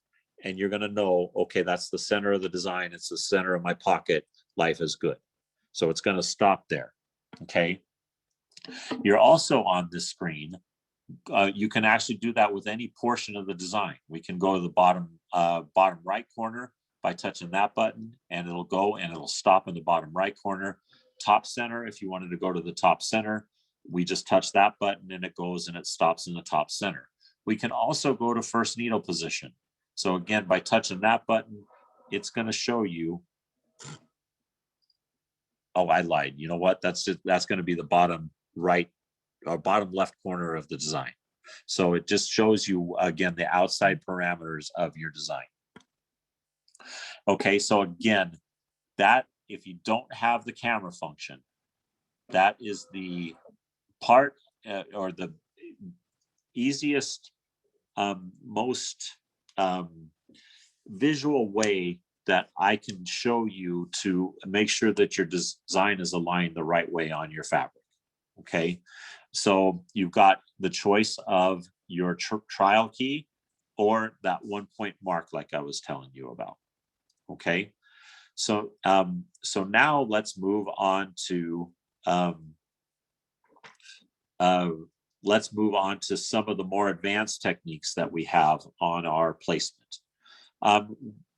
And you're going to know, okay, that's the center of the design. It's the center of my pocket. Life is good. So it's going to stop there. Okay. You're also on this screen. You can actually do that with any portion of the design. We can go to the bottom right corner by touching that button, and it'll go and it'll stop in the bottom right corner. Top center, if you wanted to go to the top center, we just touch that button and it goes and it stops in the top center. We can also go to first needle position. So again, by touching that button, it's going to show you. Oh, I lied. You know what? That's going to be the bottom right or bottom left corner of the design. So it just shows you, again, the outside parameters of your design. Okay, so again, that if you don't have the camera function, that is the part or the easiest, most visual way that I can show you to make sure that your design is aligned the right way on your fabric. Okay, so you've got the choice of your trial key or that 1 point mark like I was telling you about. Okay, so so now let's move on to some of the more advanced techniques that we have on our placement.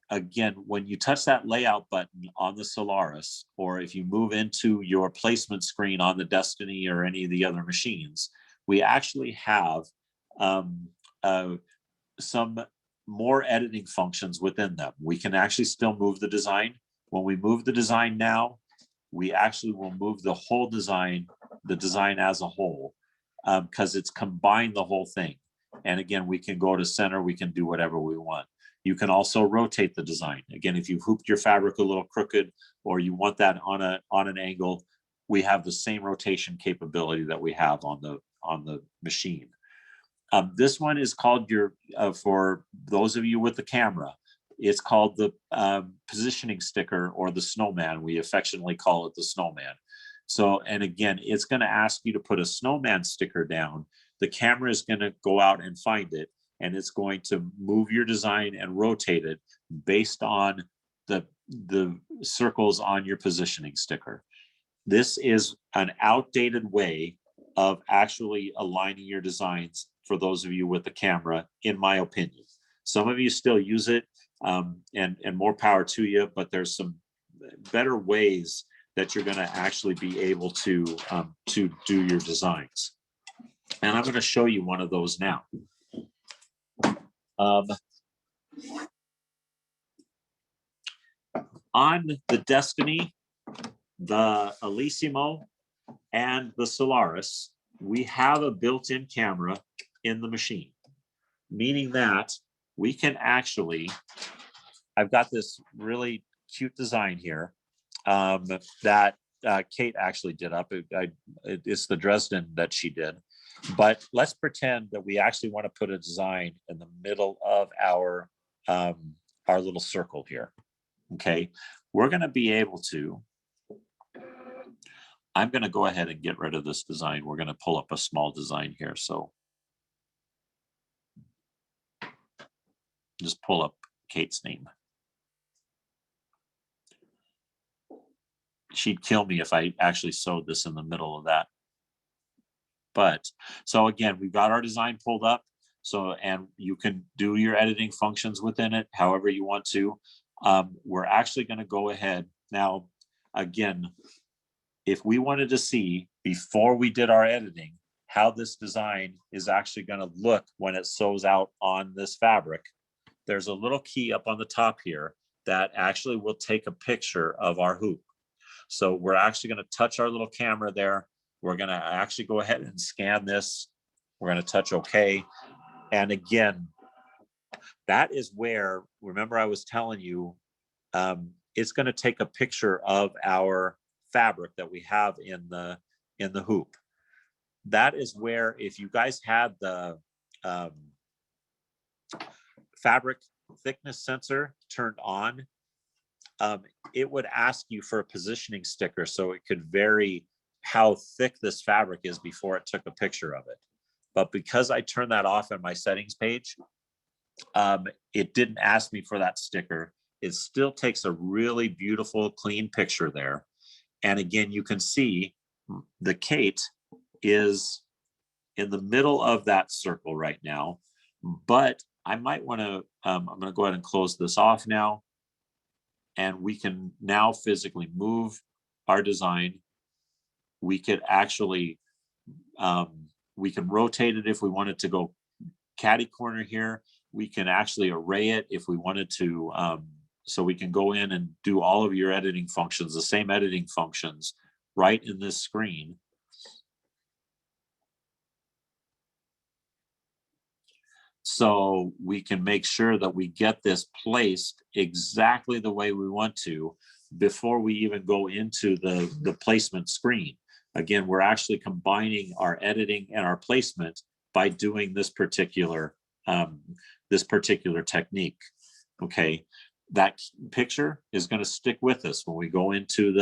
Again, when you touch that layout button on the Solaris, or if you move into your placement screen on the Destiny or any of the other machines, we actually have some more editing functions within them. We can actually still move the design. When we move the design now, we actually will move the whole design, the design as a whole, because it's combined the whole thing. And again, we can go to center, we can do whatever we want. You can also rotate the design. Again, if you've hooped your fabric a little crooked or you want that on an angle, we have the same rotation capability that we have on the machine. This one is called for those of you with the camera, it's called the positioning sticker or the snowman. We affectionately call it the snowman. So, and again, it's going to ask you to put a snowman sticker down. The camera is going to go out and find it, and it's going to move your design and rotate it based on the circles on your positioning sticker. This is an outdated way of actually aligning your designs for those of you with the camera, in my opinion. Some of you still use it, and more power to you, but there's some better ways that you're going to actually be able to do your designs. And I'm going to show you one of those now. On the Destiny, the Elissimo, and the Solaris, we have a built-in camera in the machine, meaning that we can actually, I've got this really cute design here that Kate actually did up. It's the Dresden that she did. But let's pretend that we actually want to put a design in the middle of our little circle here. Okay, we're going to be able to, I'm going to go ahead and get rid of this design. We're going to pull up a small design here. So just pull up Kate's name. She'd kill me if I actually sewed this in the middle of that. But so again, we've got our design pulled up. So, and you can do your editing functions within it however you want to. We're actually going to go ahead now. Again, if we wanted to see before we did our editing how this design is actually going to look when it sews out on this fabric, there's a little key up on the top here that actually will take a picture of our hoop. So we're actually going to touch our little camera there. We're going to actually go ahead and scan this. We're going to touch OK. And again, that is where, remember I was telling you, it's going to take a picture of our fabric that we have in the hoop. That is where, if you guys had the fabric thickness sensor turned on, it would ask you for a positioning sticker so it could vary how thick this fabric is before it took a picture of it. But because I turned that off on my settings page, it didn't ask me for that sticker. It still takes a really beautiful, clean picture there. And again, you can see the Kate is in the middle of that circle right now, but I might want to, I'm going to go ahead and close this off now. And we can now physically move our design. We could actually, we can rotate it if we wanted to go catty corner here. We can actually array it if we wanted to. So we can go in and do all of your editing functions, the same editing functions right in this screen. So we can make sure that we get this placed exactly the way we want to before we even go into the placement screen. Again, we're actually combining our editing and our placement by doing this particular technique. Okay, that picture is going to stick with us when we go into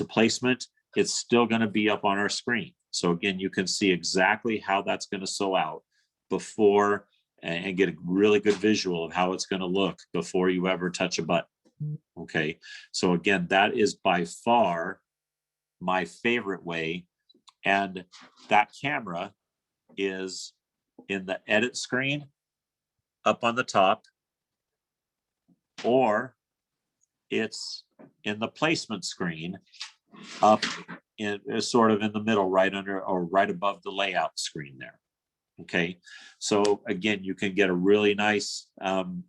placement. It's still going to be up on our screen. So again, you can see exactly how that's going to sew out before and get a really good visual of how it's going to look before you ever touch a button. Okay, so again, that is by far my favorite way. And that camera is in the edit screen up on the top, or it's in the placement screen up in sort of in the middle, right under or right above the layout screen there. Okay, so again, you can get a really nice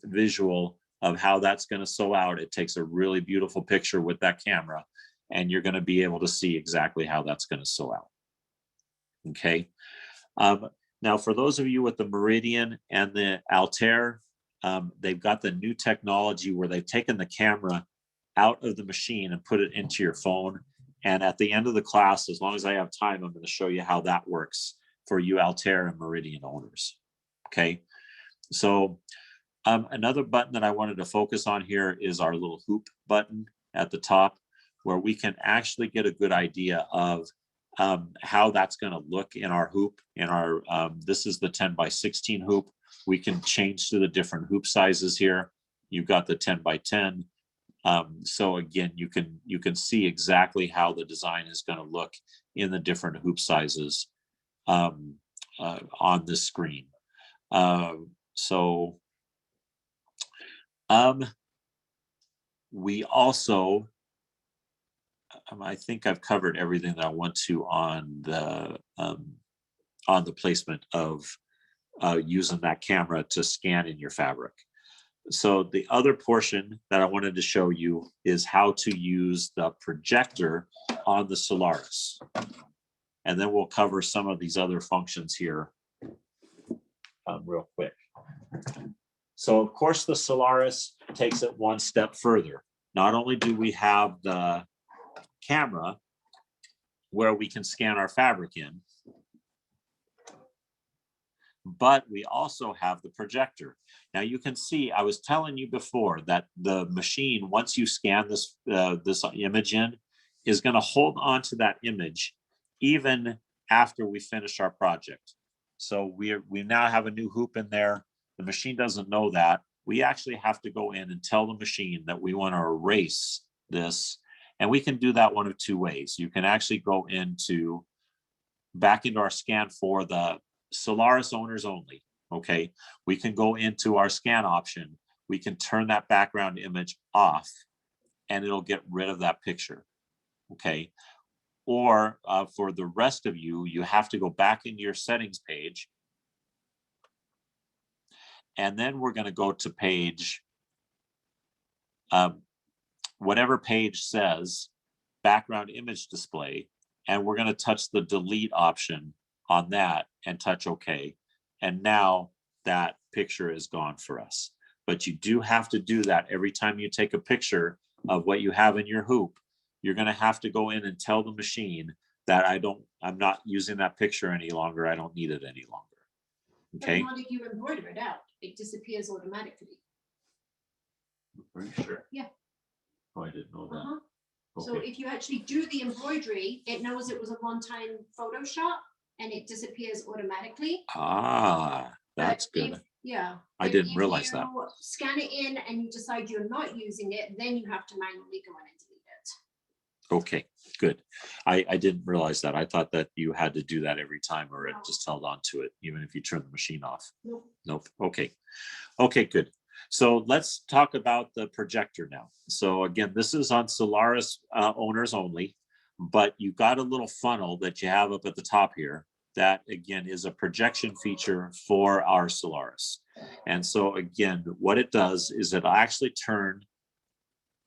visual of how that's going to sew out. It takes a really beautiful picture with that camera, and you're going to be able to see exactly how that's going to sew out. Okay, now for those of you with the Meridian and the Altair, they've got the new technology where they've taken the camera out of the machine and put it into your phone. And at the end of the class, as long as I have time, I'm going to show you how that works for you Altair and Meridian owners. Okay, so another button that I wanted to focus on here is our little hoop button at the top, where we can actually get a good idea of how that's going to look in our hoop. In our this is the 10x16 hoop. We can change to the different hoop sizes here. You've got the 10x10. So again, you can see exactly how the design is going to look in the different hoop sizes on this screen. So we also, I think I've covered everything that I want to on the placement of using that camera to scan in your fabric. So the other portion that I wanted to show you is how to use the projector on the Solaris. And then we'll cover some of these other functions here real quick. So of course the Solaris takes it one step further. Not only do we have the camera where we can scan our fabric in, but we also have the projector. Now you can see, I was telling you before that the machine, once you scan this this image in, is going to hold on to that image even after we finish our project. So we now have a new hoop in there. The machine doesn't know that. We actually have to go in and tell the machine that we want to erase this. And we can do that one of two ways. You can actually go back into our scan for the Solaris owners only. Okay, we can go into our scan option. We can turn that background image off and it'll get rid of that picture. Okay, or for the rest of you, you have to go back into your settings page. And then we're going to go to page, whatever page says background image display. And we're going to touch the delete option on that and touch OK. And now that picture is gone for us. But you do have to do that every time you take a picture of what you have in your hoop. You're going to have to go in and tell the machine that I'm not using that picture any longer. I don't need it any longer. Okay. But not if you embroider it out, it disappears automatically. Are you sure? Yeah. Oh, I didn't know that. Uh-huh. Okay. So if you actually do the embroidery, it knows it was a one-time Photoshop and it disappears automatically. Ah, that's But good. Yeah. I didn't realize that. If you scan it in and you decide you're not using it, then you have to manually go in and delete it. Okay, good. I didn't realize that. I thought that you had to do that every time or it just held on to it, even if you turn the machine off. Nope. Nope. Okay. Okay, good. So let's talk about the projector now. So again, this is on Solaris owners only, but you've got a little funnel that you have up at the top here. That again is a projection feature for our Solaris. And so again, what it does is it'll actually turn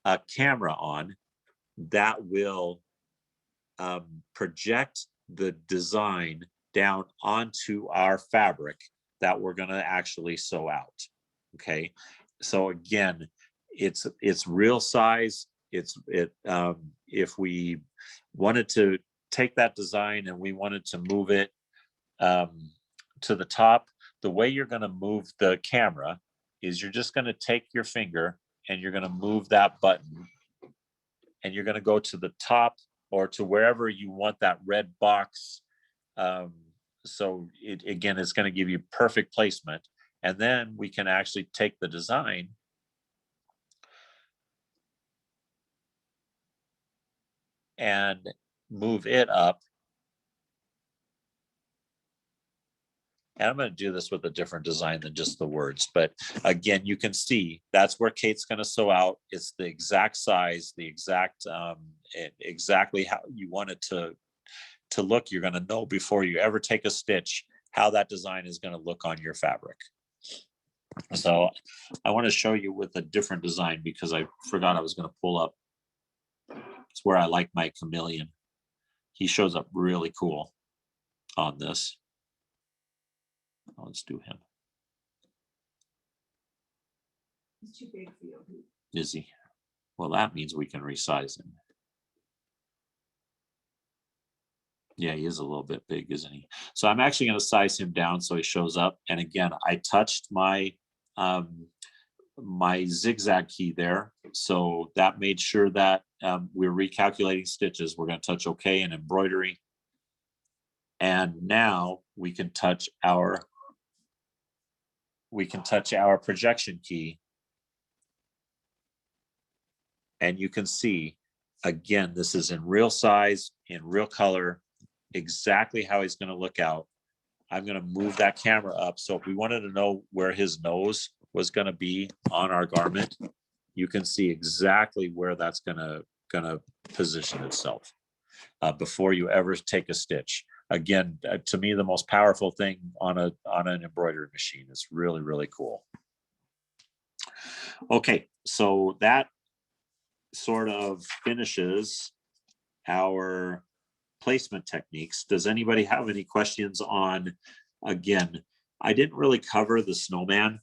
a camera on that will project the design down onto our fabric that we're going to actually sew out. Okay, so again, it's real size. If we wanted to take that design and we wanted to move it to the top, the way you're going to move the camera is you're just going to take your finger and you're going to move that button and you're going to go to the top or to wherever you want that red box. So again, it's going to give you perfect placement. And then we can actually take the design and move it up. And I'm going to do this with a different design than just the words. But again, you can see that's where Kate's going to sew out. It's the exact size, the exact, exactly how you want it to look. You're going to know before you ever take a stitch how that design is going to look on your fabric. So I want to show you with a different design because I forgot I was going to pull up. It's where I like my chameleon. He shows up really cool on this. Let's do him. It's too big for you. Is he? Well, that means we can resize him. Yeah, he is a little bit big, isn't he? So I'm actually going to size him down so he shows up. And again, I touched my my zigzag key there. So that made sure that we're recalculating stitches. We're going to touch OK in embroidery. And now we can touch our projection key. And you can see, again, this is in real size, in real color, exactly how he's going to look out I'm going to move that camera up. So if we wanted to know where his nose was going to be on our garment, you can see exactly where that's going to position itself before you ever take a stitch. Again, to me, the most powerful thing on an embroidery machine. It's really, really cool. Okay, so that sort of finishes our placement techniques. Does anybody have any questions on, again, I didn't really cover the snowman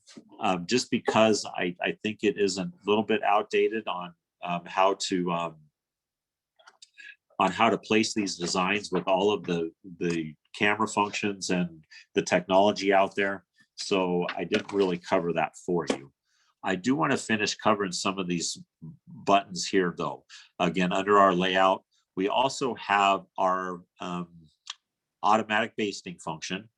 just because I think it is a little bit outdated on how to place these designs with all of the camera functions and the technology out there. So I didn't really cover that for you. I do want to finish covering some of these buttons here though. Again, under our layout, we also have our automatic basting function.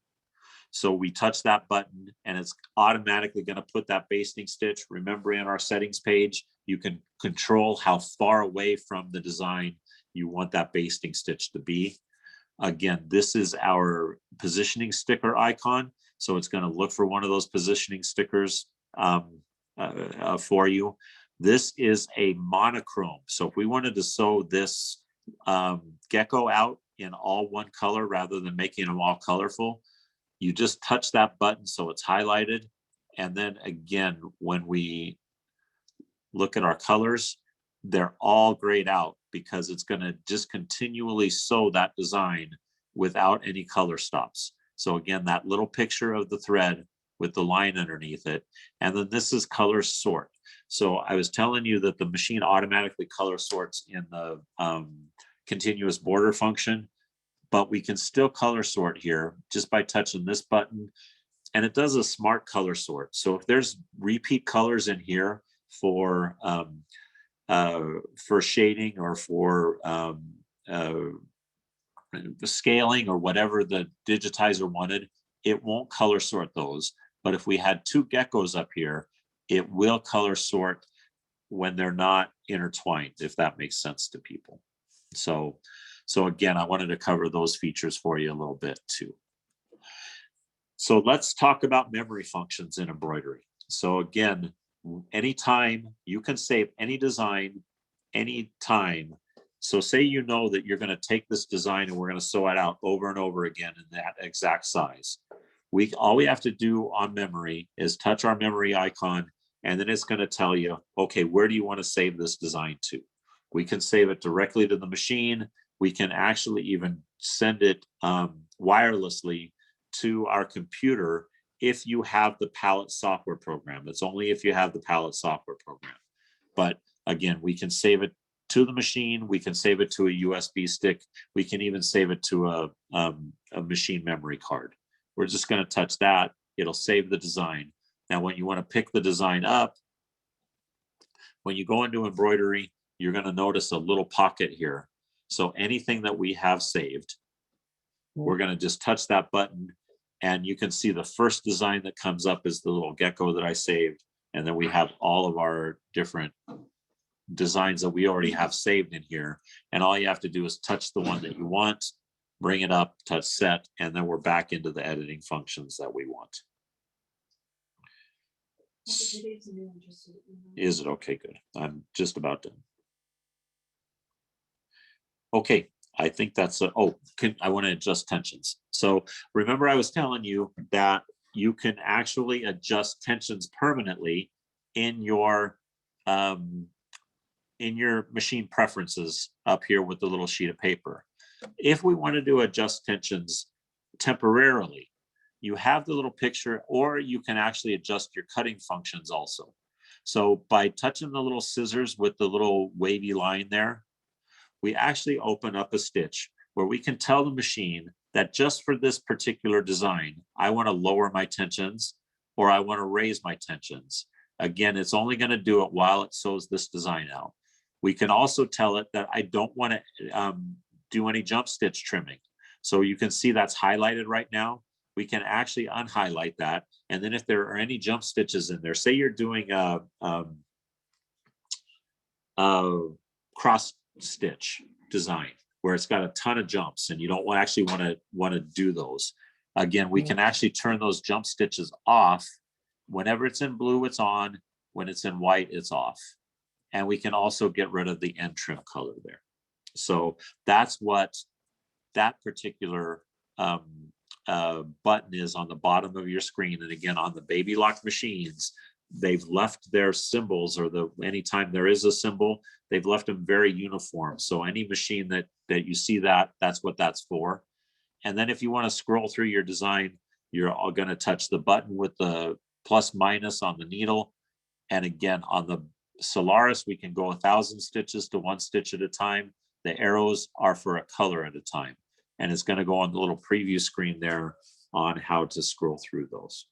So we touch that button and it's automatically going to put that basting stitch. Remember, in our settings page, you can control how far away from the design you want that basting stitch to be. Again, this is our positioning sticker icon. So it's going to look for one of those positioning stickers for you. This is a monochrome. So if we wanted to sew this gecko out in all one color rather than making them all colorful, you just touch that button so it's highlighted. And then again, when we look at our colors, they're all grayed out because it's going to just continually sew that design without any color stops. So again, that little picture of the thread with the line underneath it. And then this is color sort. So I was telling you that the machine automatically color sorts in the continuous border function, but we can still color sort here just by touching this button. And it does a smart color sort. So if there's repeat colors in here for shading or for scaling or whatever the digitizer wanted, it won't color sort those. But if we had two geckos up here, it will color sort when they're not intertwined, if that makes sense to people. So again, I wanted to cover those features for you a little bit too. So let's talk about memory functions in embroidery. So again, anytime you can save any design, anytime. So say you know that you're going to take this design and we're going to sew it out over and over again in that exact size. All we have to do on memory is touch our memory icon, and then it's going to tell you, okay, where do you want to save this design to? We can save it directly to the machine. We can actually even send it wirelessly to our computer if you have the palette software program. It's only if you have the palette software program. But again, we can save it to the machine. We can save it to a USB stick. We can even save it to a machine memory card. We're just going to touch that. It'll save the design. Now, when you want to pick the design up, when you go into embroidery, you're going to notice a little pocket here. So anything that we have saved, we're going to just touch that button, and you can see the first design that comes up is the little gecko that I saved. And then we have all of our different designs that we already have saved in here. And all you have to do is touch the one that you want, bring it up, touch set, and then we're back into the editing functions that we want. Is it okay? Good. I'm just about done. Okay, I think that's I want to adjust tensions. So remember, I was telling you that you can actually adjust tensions permanently in your machine preferences up here with the little sheet of paper. If we wanted to adjust tensions temporarily, you have the little picture, or you can actually adjust your cutting functions also. So by touching the little scissors with the little wavy line there, we actually open up a stitch where we can tell the machine that just for this particular design, I want to lower my tensions or I want to raise my tensions. Again, it's only going to do it while it sews this design out. We can also tell it that I don't want to do any jump stitch trimming. So you can see that's highlighted right now. We can actually unhighlight that. And then if there are any jump stitches in there, say you're doing a cross stitch design where it's got a ton of jumps and you don't actually want to do those, Again, we can actually turn those jump stitches off. Whenever it's in blue, it's on. When it's in white, it's off. And we can also get rid of the end trim color there. So that's what that particular button is on the bottom of your screen. And again, on the Babylock machines, they've left their symbols, or anytime there is a symbol, they've left them very uniform. So any machine that you see that's what that's for. And then if you want to scroll through your design, you're all going to touch the button with the plus minus on the needle. And again, on the Solaris, we can go 1,000 stitches to 1 stitch at a time. The arrows are for a color at a time. And it's going to go on the little preview screen there on how to scroll through those.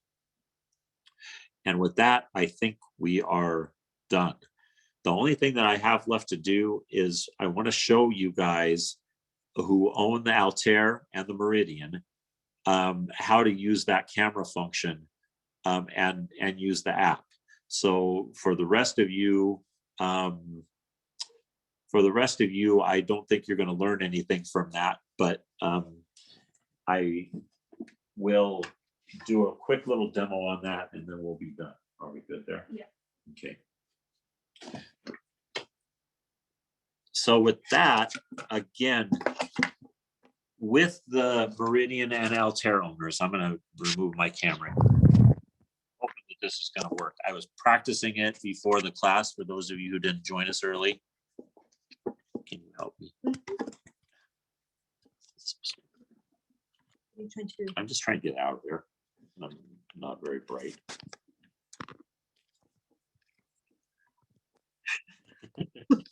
And with that, I think we are done. The only thing that I have left to do is I want to show you guys who own the Altair and the Meridian how to use that camera function and use the app. So for the rest of you, I don't think you're going to learn anything from that, but I will do a quick little demo on that and then we'll be done. Are we good there? Yeah. Okay. So with that, again, with the Meridian and Altair owners, I'm going to remove my camera. Hoping that this is going to work. I was practicing it before the class for those of you who didn't join us early. Can you help me? I'm just trying to get out of there. I'm not very bright.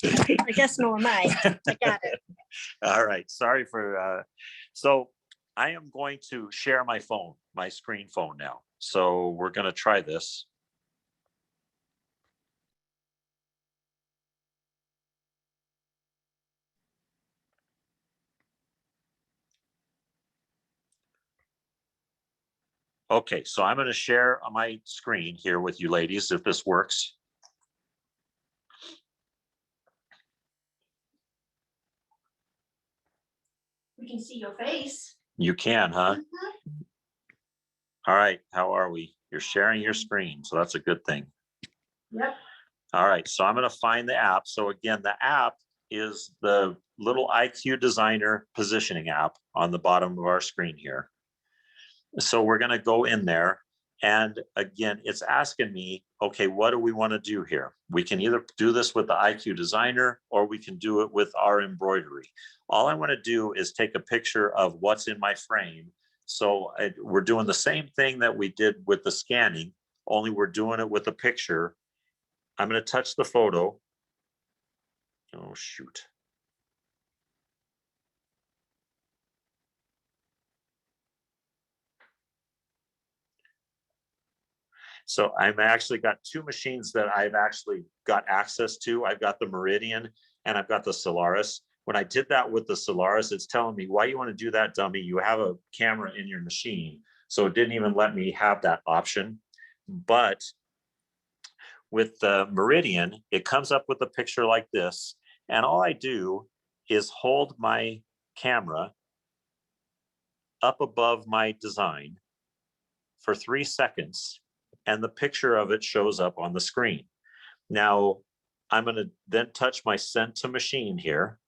I guess nor am I. I got it. All right. Sorry for. So I am going to share my phone, my screen phone now. So we're going to try this. Okay, so I'm going to share my screen here with you ladies, if this works. We can see your face. You can, huh? Mhm. All right, how are we? You're sharing your screen, so that's a good thing. Yep. All right, so I'm going to find the app. So again, the app is the little IQ Designer positioning app on the bottom of our screen here. So we're going to go in there. And again, it's asking me, okay, what do we want to do here? We can either do this with the IQ Designer or we can do it with our embroidery. All I want to do is take a picture of what's in my frame. So we're doing the same thing that we did with the scanning, only we're doing it with a picture. I'm going to touch the photo. Oh, shoot. So I've actually got 2 machines that I've actually got access to. I've got the Meridian and I've got the Solaris. When I did that with the Solaris, it's telling me, why you want to do that, dummy? You have a camera in your machine. So it didn't even let me have that option. But with the Meridian, it comes up with a picture like this. And all I do is hold my camera up above my design for 3 seconds. And the picture of it shows up on the screen. Now, I'm going to then touch my send to machine here.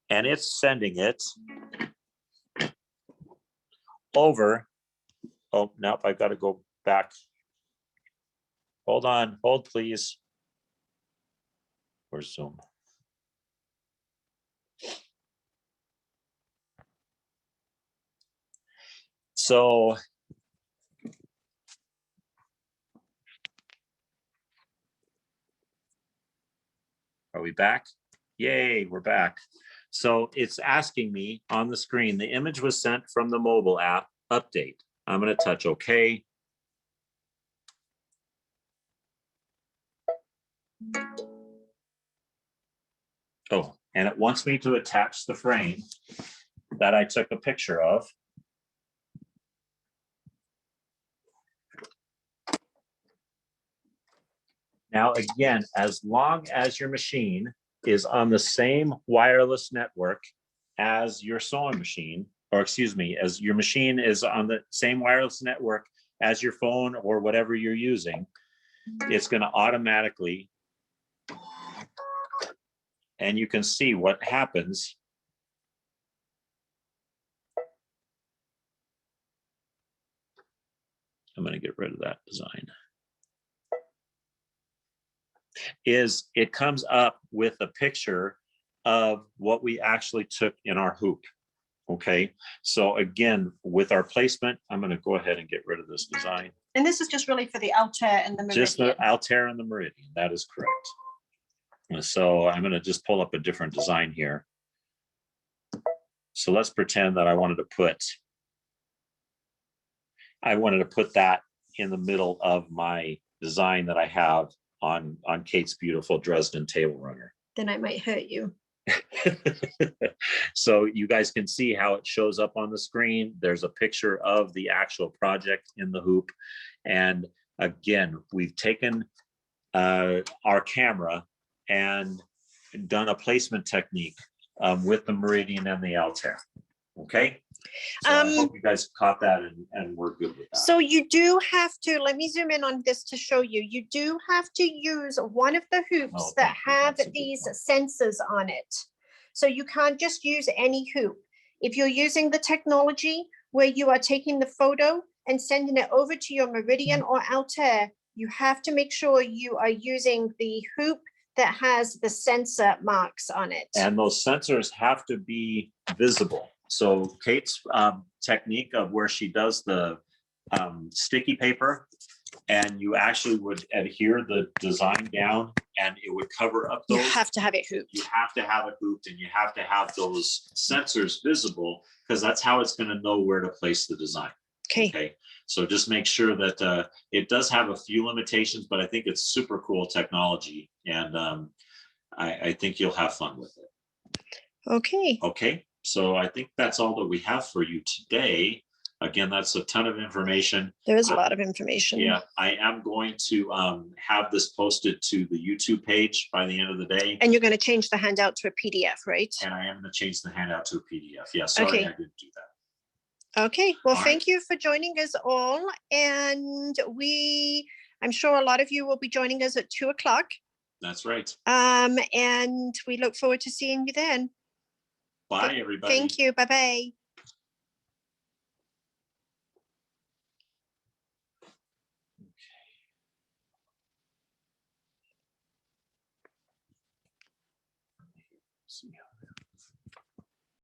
And it's sending it over. Oh, nope, I've got to go back. Hold on, hold please. Where's Zoom? So are we back? Yay, we're back. So it's asking me on the screen, the image was sent from the mobile app, update. I'm going to touch OK. Oh, and it wants me to attach the frame that I took a picture of. Now, again, as long as your machine is on the same wireless network as your sewing machine, or excuse me, as your machine is on the same wireless network as your phone or whatever you're using, it's going to automatically, and you can see what happens. I'm going to get rid of that design. Is it comes up with a picture of what we actually took in our hoop. Okay, so again, with our placement, I'm going to go ahead and get rid of this design. And this is just really for the Altair and the Meridian. Just the Altair and the Meridian, that is correct. And so I'm going to just pull up a different design here. So let's pretend that I wanted to put that in the middle of my design that I have on Kate's beautiful Dresden table runner. Then I might hurt you. So you guys can see how it shows up on the screen. There's a picture of the actual project in the hoop. And again, we've taken our camera and done a placement technique with the Meridian and the Altair. Okay. So I hope you guys caught that and we're good with that. So you do have to, let me zoom in on this to show you. You do have to use one of the hoops that have these sensors on it. So you can't just use any hoop. If you're using the technology where you are taking the photo and sending it over to your Meridian or Altair, you have to make sure you are using the hoop that has the sensor marks on it. And those sensors have to be visible. So Kate's technique of where she does the sticky paper, and you actually would adhere the design down and it would cover up those. You have to have it hooped. You have to have it hooped and you have to have those sensors visible because that's how it's going to know where to place the design. Okay. So just make sure that it does have a few limitations, but I think it's super cool technology, and I think you'll have fun with it. Okay. Okay. So I think that's all that we have for you today. Again, that's a ton of information. There is a lot of information. Yeah, I am going to have this posted to the YouTube page by the end of the day. And you're going to change the handout to a PDF, right? And I am going to change the handout to a PDF. Yeah, sorry, I didn't do that. Okay, well, All thank you for joining us all. And I'm sure a lot of you will be joining us at 2 o'clock. That's right. And we look forward to seeing you then. Bye, everybody. Thank you. Bye-bye. See how